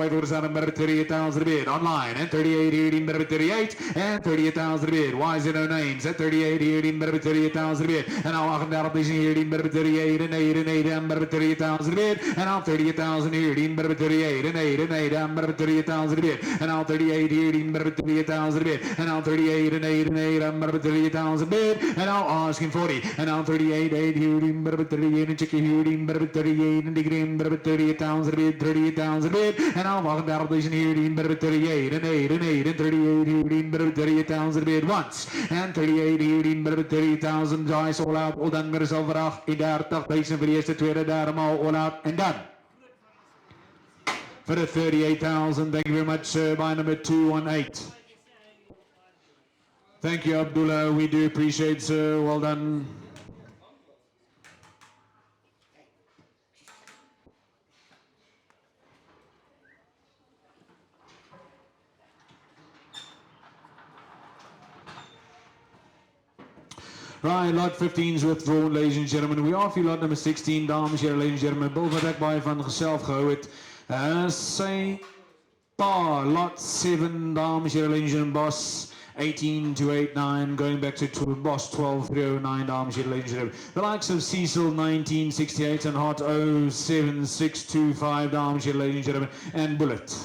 Rosan, 38,000 a bid. Online at 38, 18, 38, and 38,000 a bid. Why is it no names at 38, 18, 38,000 a bid. And now I'm out of this 18, 38, and 8, and 8, and 38,000 a bid. And now 38,000 here, 18, 38, and 8, and 8, and 38,000 a bid. And now 38, 18, 38,000 a bid. And now 38, and 8, and 8, and 38,000 a bid. And now asking 40. And now 38, 8, here, 38, and chicky here, 38, and degree. 38,000 a bid, 38,000 a bid, and now walking down the here, 38, and 8, and 8, and 38, 38,000 a bid once, and 38, 30,000, dice all out, all done, myself, 30,000 for the eerste, tweede, daarom all out, and done. For the 38,000, thank you very much, sir, by number 218. Thank you, Abdullah, we do appreciate, sir, well done. Right, lot 15 is withdrawn, ladies and gentlemen. We are for lot number 16, dames en heren, ladies and gentlemen. Bovendak by van geself gehou het. Sy pa, lot 7, dames en heren, ladies and gentlemen, boss 18289, going back to boss 12309, dames en heren, ladies and gentlemen. The likes of Cecil 1968 and Hot 07625, dames en heren, ladies and gentlemen, and Bullet.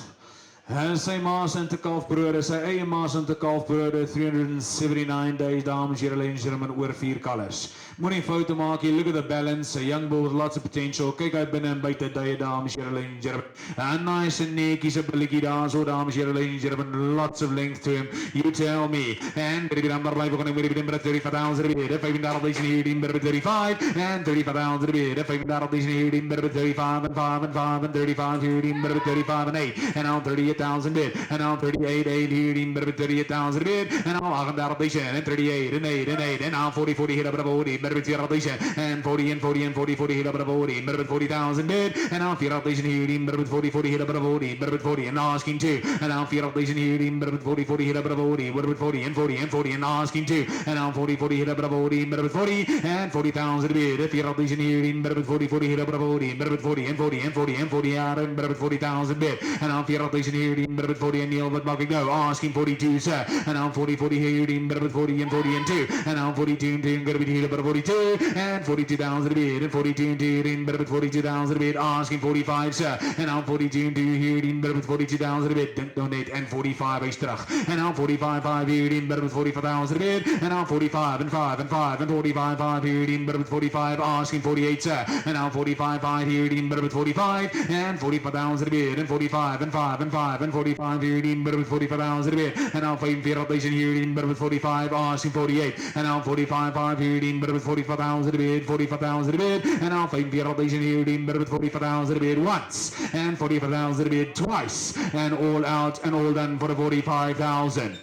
Sy maas en te kalfbrode, sy eie maas en te kalfbrode, 379 days, dames en heren, ladies and gentlemen, oor 4 colors. Moenie foute maak hier, look at the balance, a young bull with lots of potential, kyk uit binnen en buiten die, dames en heren, ladies and gentlemen. En nice en neekies, a billetjie daar, so dames en heren, ladies and gentlemen, lots of length to him, you tell me. En die number blijven we gaan weer bij 35,000 a bid, 35,000 hier, die bij 35, en 35,000 a bid, 35,000 hier, die bij 35, en 5, en 5, en 35 hier, die bij 35, en 8, en al 38,000 bid, en al 38, 8 hier, die bij 38,000 bid, en al 38,000, en 38, en 8, en 8, en al 40, 40 hier, bij 40, bij 40,000, en 40, en 40, en 40, 40 hier, bij 40, bij 40,000 bid, en al 40,000 hier, die bij 40, 40 hier, bij 40, bij 40, en asking 2, en al 40,000 hier, die bij 40, 40 hier, bij 40, bij 40, en 40, en 40, en asking 2, en al 40, 40 hier, bij 40, bij 40, en 40,000 bid, 40,000 hier, die bij 40, 40 hier, bij 40, bij 40, en 40, en 40, en 40 jaar, en bij 40,000 bid, en al 40,000 hier, die bij 40, en Neil, what mag ik nou? Asking 42, sir, en al 40, 40 hier, die bij 40, en 40, en 2, en al 42, 2, gonna be here, bij 42, and 42,000 bid, and 42, 2, in bij 42,000 bid, asking 45, sir, en al 42, 2 hier, die bij 42,000 bid, don't donate, and 45 is terug, en al 45, 5 hier, die bij 45,000 bid, en al 45, and 5, and 5, and 45, 5 hier, die bij 45, asking 48, sir, en al 45, 5 hier, die bij 45, and 45,000 bid, and 45, and 5, and 5, and 45 hier, die bij 45,000 bid, en al 45,000 hier, die bij 45, asking 48, en al 45, 5 hier, die bij 45,000 bid, 45,000 bid, en al 45,000 hier, die bij 45,000 bid once, and 45,000 bid twice, and all out and all done for the 45,000.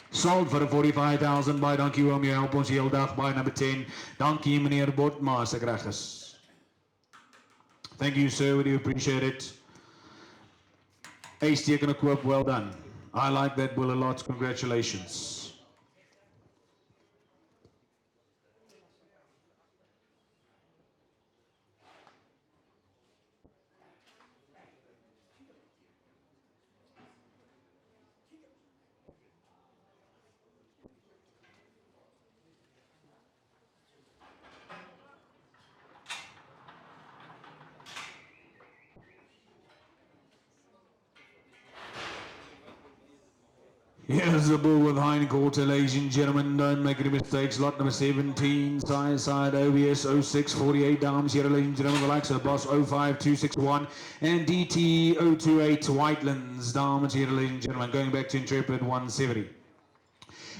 Sold for the 45,000 by dankie oom, jy help ons heel dag by number 10. Dankie meneer Botmaas, ek reg is. Thank you sir, we do appreciate it. Ace teken 'n koop, well done. I like that bull a lot, congratulations. Here's the bull with hindquarter, ladies and gentlemen. Don't make any mistakes. Lot number 17, side OBS 0648, dames here, ladies and gentlemen. The likes of Boss 05261 and DT 028 Whitelands, dames here, ladies and gentlemen. Going back to Intrepid 170.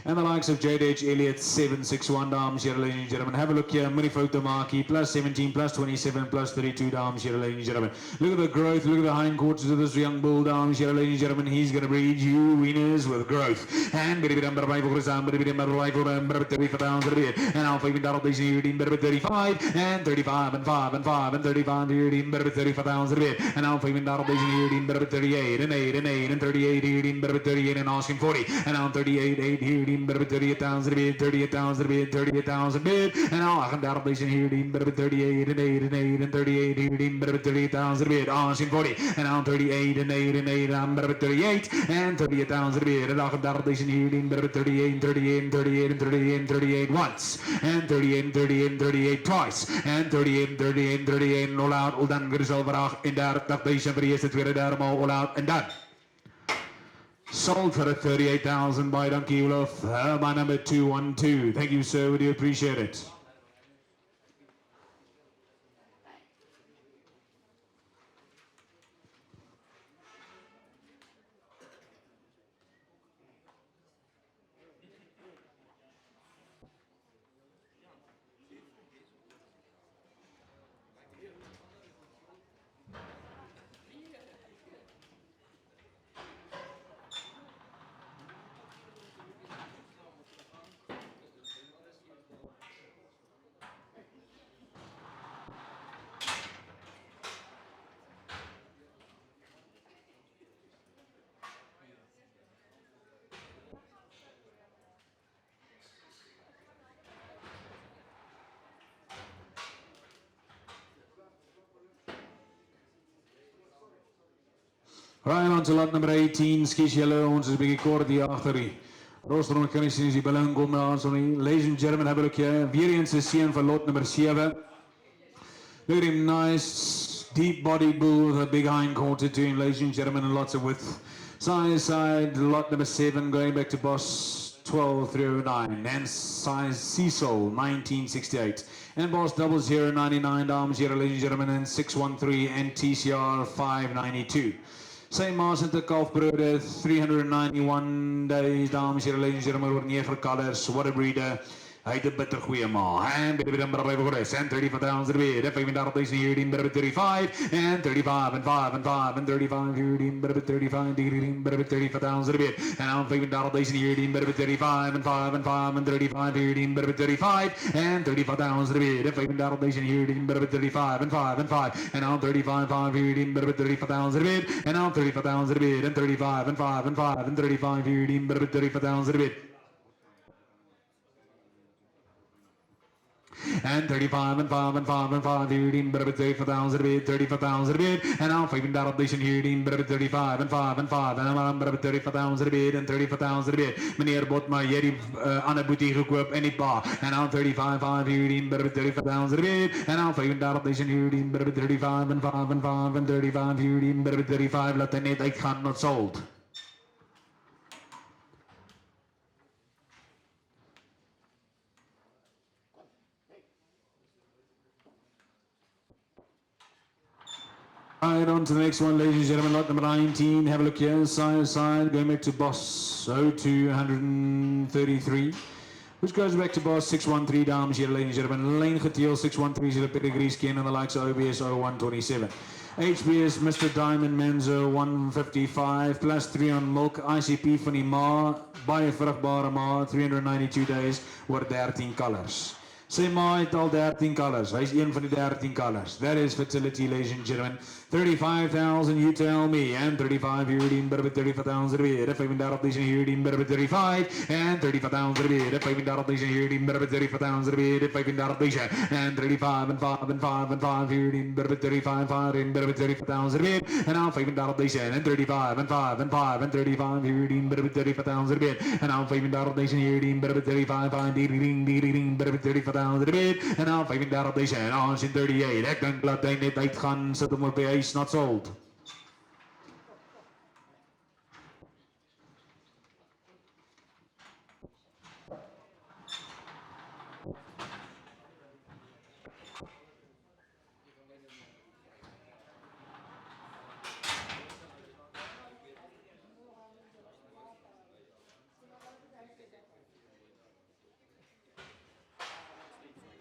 And the likes of JDH Elliott 761, dames here, ladies and gentlemen. Have a look here, mini photo marquee, plus 17, plus 27, plus 32, dames here, ladies and gentlemen. Look at the growth, look at the hindquarters of this young bull, dames here, ladies and gentlemen. He's going to breed you winners with growth. And bit of number 5 for Sam, bit of number 5 for 35,000 a bit. And I'll find out this year in better 35, and 35, and 5, and 5, and 35 here in better 35,000 a bit. And I'll find out this year in better 38, and 8, and 8, and 38 here in better 38, and asking 40. And I'm 38, 8 here hierdie bid 38,000 bid 38,000 bid 38,000 bid en al 38 hierdie bid 38 and 8 and 8 and 38 hierdie bid 38,000 bid on 40 and al 38 and 8 and 8 and bid 38 and 38,000 bid en al 38 hierdie bid 38 38 38 38 38 once and 38 38 38 twice and 38 38 38 all out all done gereserverig en 30,000 vir die eerste tweede derde maal all out en done. Sold for 38,000 by Donkey Olaf, by number 212. Thank you, sir. We do appreciate it. Right on to lot number 18, skies julle, ons is 'n bietjie kort hier agter die rostron kan jy sien as die balloon kom na ons nie. Ladies and gentlemen, have a look here. Weer eens 'n seën van lot number 7. Look at him, nice deep body bull with a big hind quarter to him, ladies and gentlemen, and lots of width. Side, lot number 7 going back to boss 12,309 and size Cecil 1968 and boss 0099 dames here, ladies and gentlemen, and 613 and TCR 592. Same Mars and the Kalfbrode, 391 days, dames here, ladies and gentlemen, with 9 colors. What a breeder. Hy het 'n bitter goeie ma. En by die number 5 voor is en 35,000 weer. 35,000 hierdie by 35 and 35 and 5 and 5 and 35 hierdie by 35 hierdie by 35,000 weer. En dan 35,000 hierdie by 35 and 5 and 5 and 35 hierdie by 35 and 35,000 weer. 35,000 hierdie by 35 and 5 and 5 and dan 35 hierdie by 35,000 weer. En dan 35,000 weer en 35 and 5 and 5 and 35 hierdie by 35,000 weer. And 35 and 5 and 5 and 5 hierdie by 35,000 bid 35,000 bid en dan 35,000 hierdie by 35 and 5 and 5 en dan by 35,000 bid en 35,000 bid. Meneer Botma, jy het die ander boetie gekoop en die pa en dan 35 hierdie by 35,000 bid en dan 35,000 hierdie by 35 and 5 and 5 and 35 hierdie by 35 laat hy net uitgaan not sold. Right on to the next one, ladies and gentlemen, lot number 19. Have a look here, side, going back to boss 0233, which goes back to boss 613, dames here, ladies and gentlemen. Lane geteel 613 is the pedigree skin and the likes of OBS 0127. HBS Mr. Diamond Menzo 155 plus 3 on milk ICP van die ma, baie vrugbare ma, 392 days, oor 13 colors. Sy ma het al 13 colors. Hy's een van die 13 colors. That is fertility, ladies and gentlemen. 35,000, you tell me. And 35 hierdie by 35,000 weer. 35,000 hierdie by 35. And 35,000 weer. 35,000 hierdie by 35,000 weer. 35,000. And 35 and 5 and 5 and 5 hierdie by 35 and 35,000 weer. And now 35,000 and 35 and 5 and 5 and 35 hierdie by 35,000 weer. And now 35,000 hierdie by 35 and 35,000 bid en dan 35,000 en ons in 38. Ek dink laat hy net uitgaan, sit hom op die huis, not sold.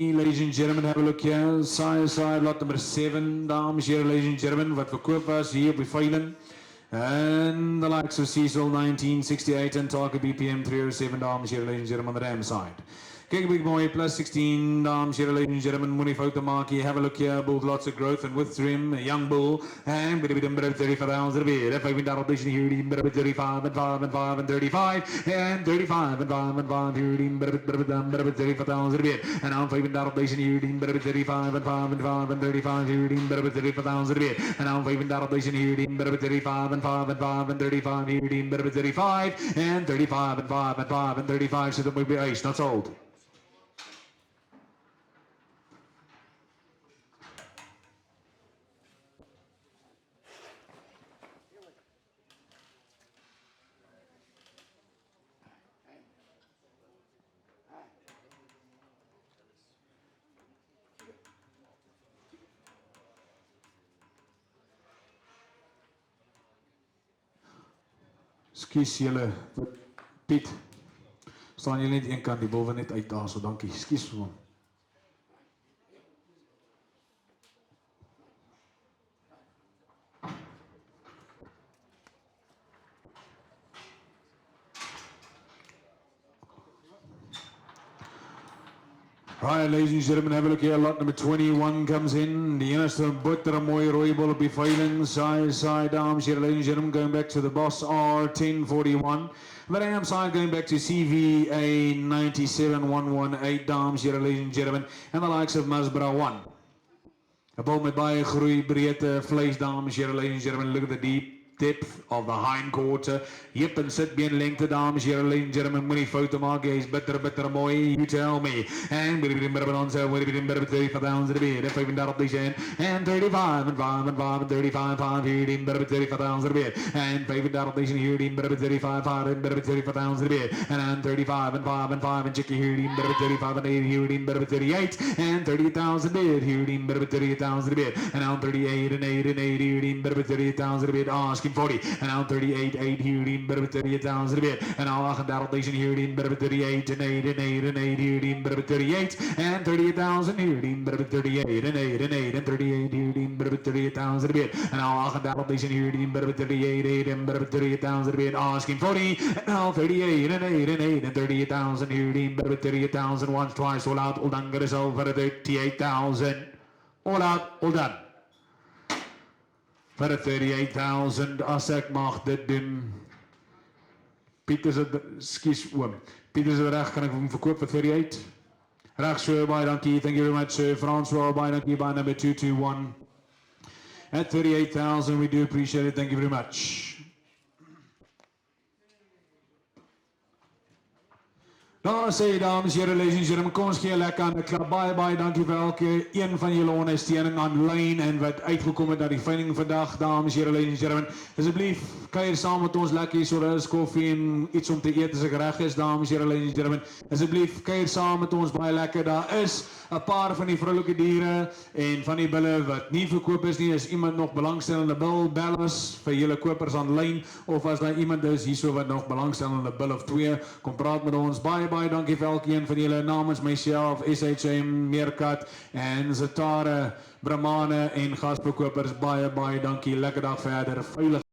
Ladies and gentlemen, have a look here. Side, lot number 7, dames here, ladies and gentlemen, wat verkoop was hier op die veiling. And the likes of Cecil 1968 and Target BPM 307, dames here, ladies and gentlemen, on the dam side. Kyk big boy, plus 16, dames here, ladies and gentlemen, moenie foute maak hier. Have a look here, bull, lots of growth and with trim, a young bull, and bit of 35,000 a bit. If I've been down here, bit of 35 and 5 and 5 and 35, and 35 and 5 and 5 here, bit of 35,000 a bit. And I'm 5 down here, bit of 35 and 5 and 5 and 35 here, bit of 35,000 a bit. And I'm 5 down here, bit of 35 and 5 and 5 and 35 here, bit of 35, and 35 and 5 and 5 and 35, so that will be ace, not sold. Skus julle, Piet, staan julle net een kant, die bol wil net uit daar, so dankie, skus vir hom. Right, ladies and gentlemen, have a look here. Lot number 21 comes in. The enigste bitter mooi rooi bol op die veiling. Side, dames here, ladies and gentlemen, going back to the boss R1041. But I am side going back to CVA 97118, dames here, ladies and gentlemen, and the likes of Masbra 1. A bol met baie groei, breedte, vlees, dames here, ladies and gentlemen. Look at the deep depth of the hindquarter. Hip and sitbeen lengte, dames here, ladies and gentlemen. Moenie foute maak, hy's bitter mooi. You tell me. And we've been on sale, we've been 35,000 a bit. If I've up this end, and 35 and 5 and 5 and 35, 5 here, in 35,000 a bit. And 5 up this here, in 35, 5 and 35,000 a bit. And 35 and 5 and 5 and Chicky here, in 35 and 8 here, in 38 and 30,000 bit here, in 38,000 a bit. And now 38 and 8 and 8 here, in 38,000 a bit. Asking 40 and now 38 8 here in 38,000 a bit and now 38 here in 38 and 8 and 8 and 8 here in 38 and 38,000 here in 38 and 8 and 8 and 38 here in 38,000 a bit and now 38 here in 38 8 and 38,000 a bit asking 40 and now 38 and 8 and 8 and 38,000 here in 38,000 once twice all out all done get us over 38,000 all out all done. Vir 38,000 as ek mag dit doen. Pieter se skus oom. Pieter se reg kan ek hom verkoop vir 38. Reg so baie dankie. Thank you very much François baie dankie by number 221. At 38,000 we do appreciate it. Thank you very much. Nou sê dames en here, ladies and gentlemen, kom ons gee lekker aan die klap. Baie dankie vir elke een van julle ondersteuning aanlyn en wat uitgekom het na die veiling vandag, dames en here, ladies and gentlemen. Asseblief kuier saam met ons lekker hier so rus koffie en iets om te eet as ek reg is, dames en here, ladies and gentlemen. Asseblief kuier saam met ons baie lekker. Daar is 'n paar van die vroulike diere en van die bulle wat nie verkoop is nie. Is iemand nog belangstellende bil, bel ons vir julle kopers aanlyn of as daar iemand is hierso wat nog belangstellende bil of twee, kom praat met ons. Baie dankie vir elkeen van julle namens myself, SHM, Meerkat en Zatara, Brahmane en gasverkopers. Baie dankie. Lekker dag verder. Veilig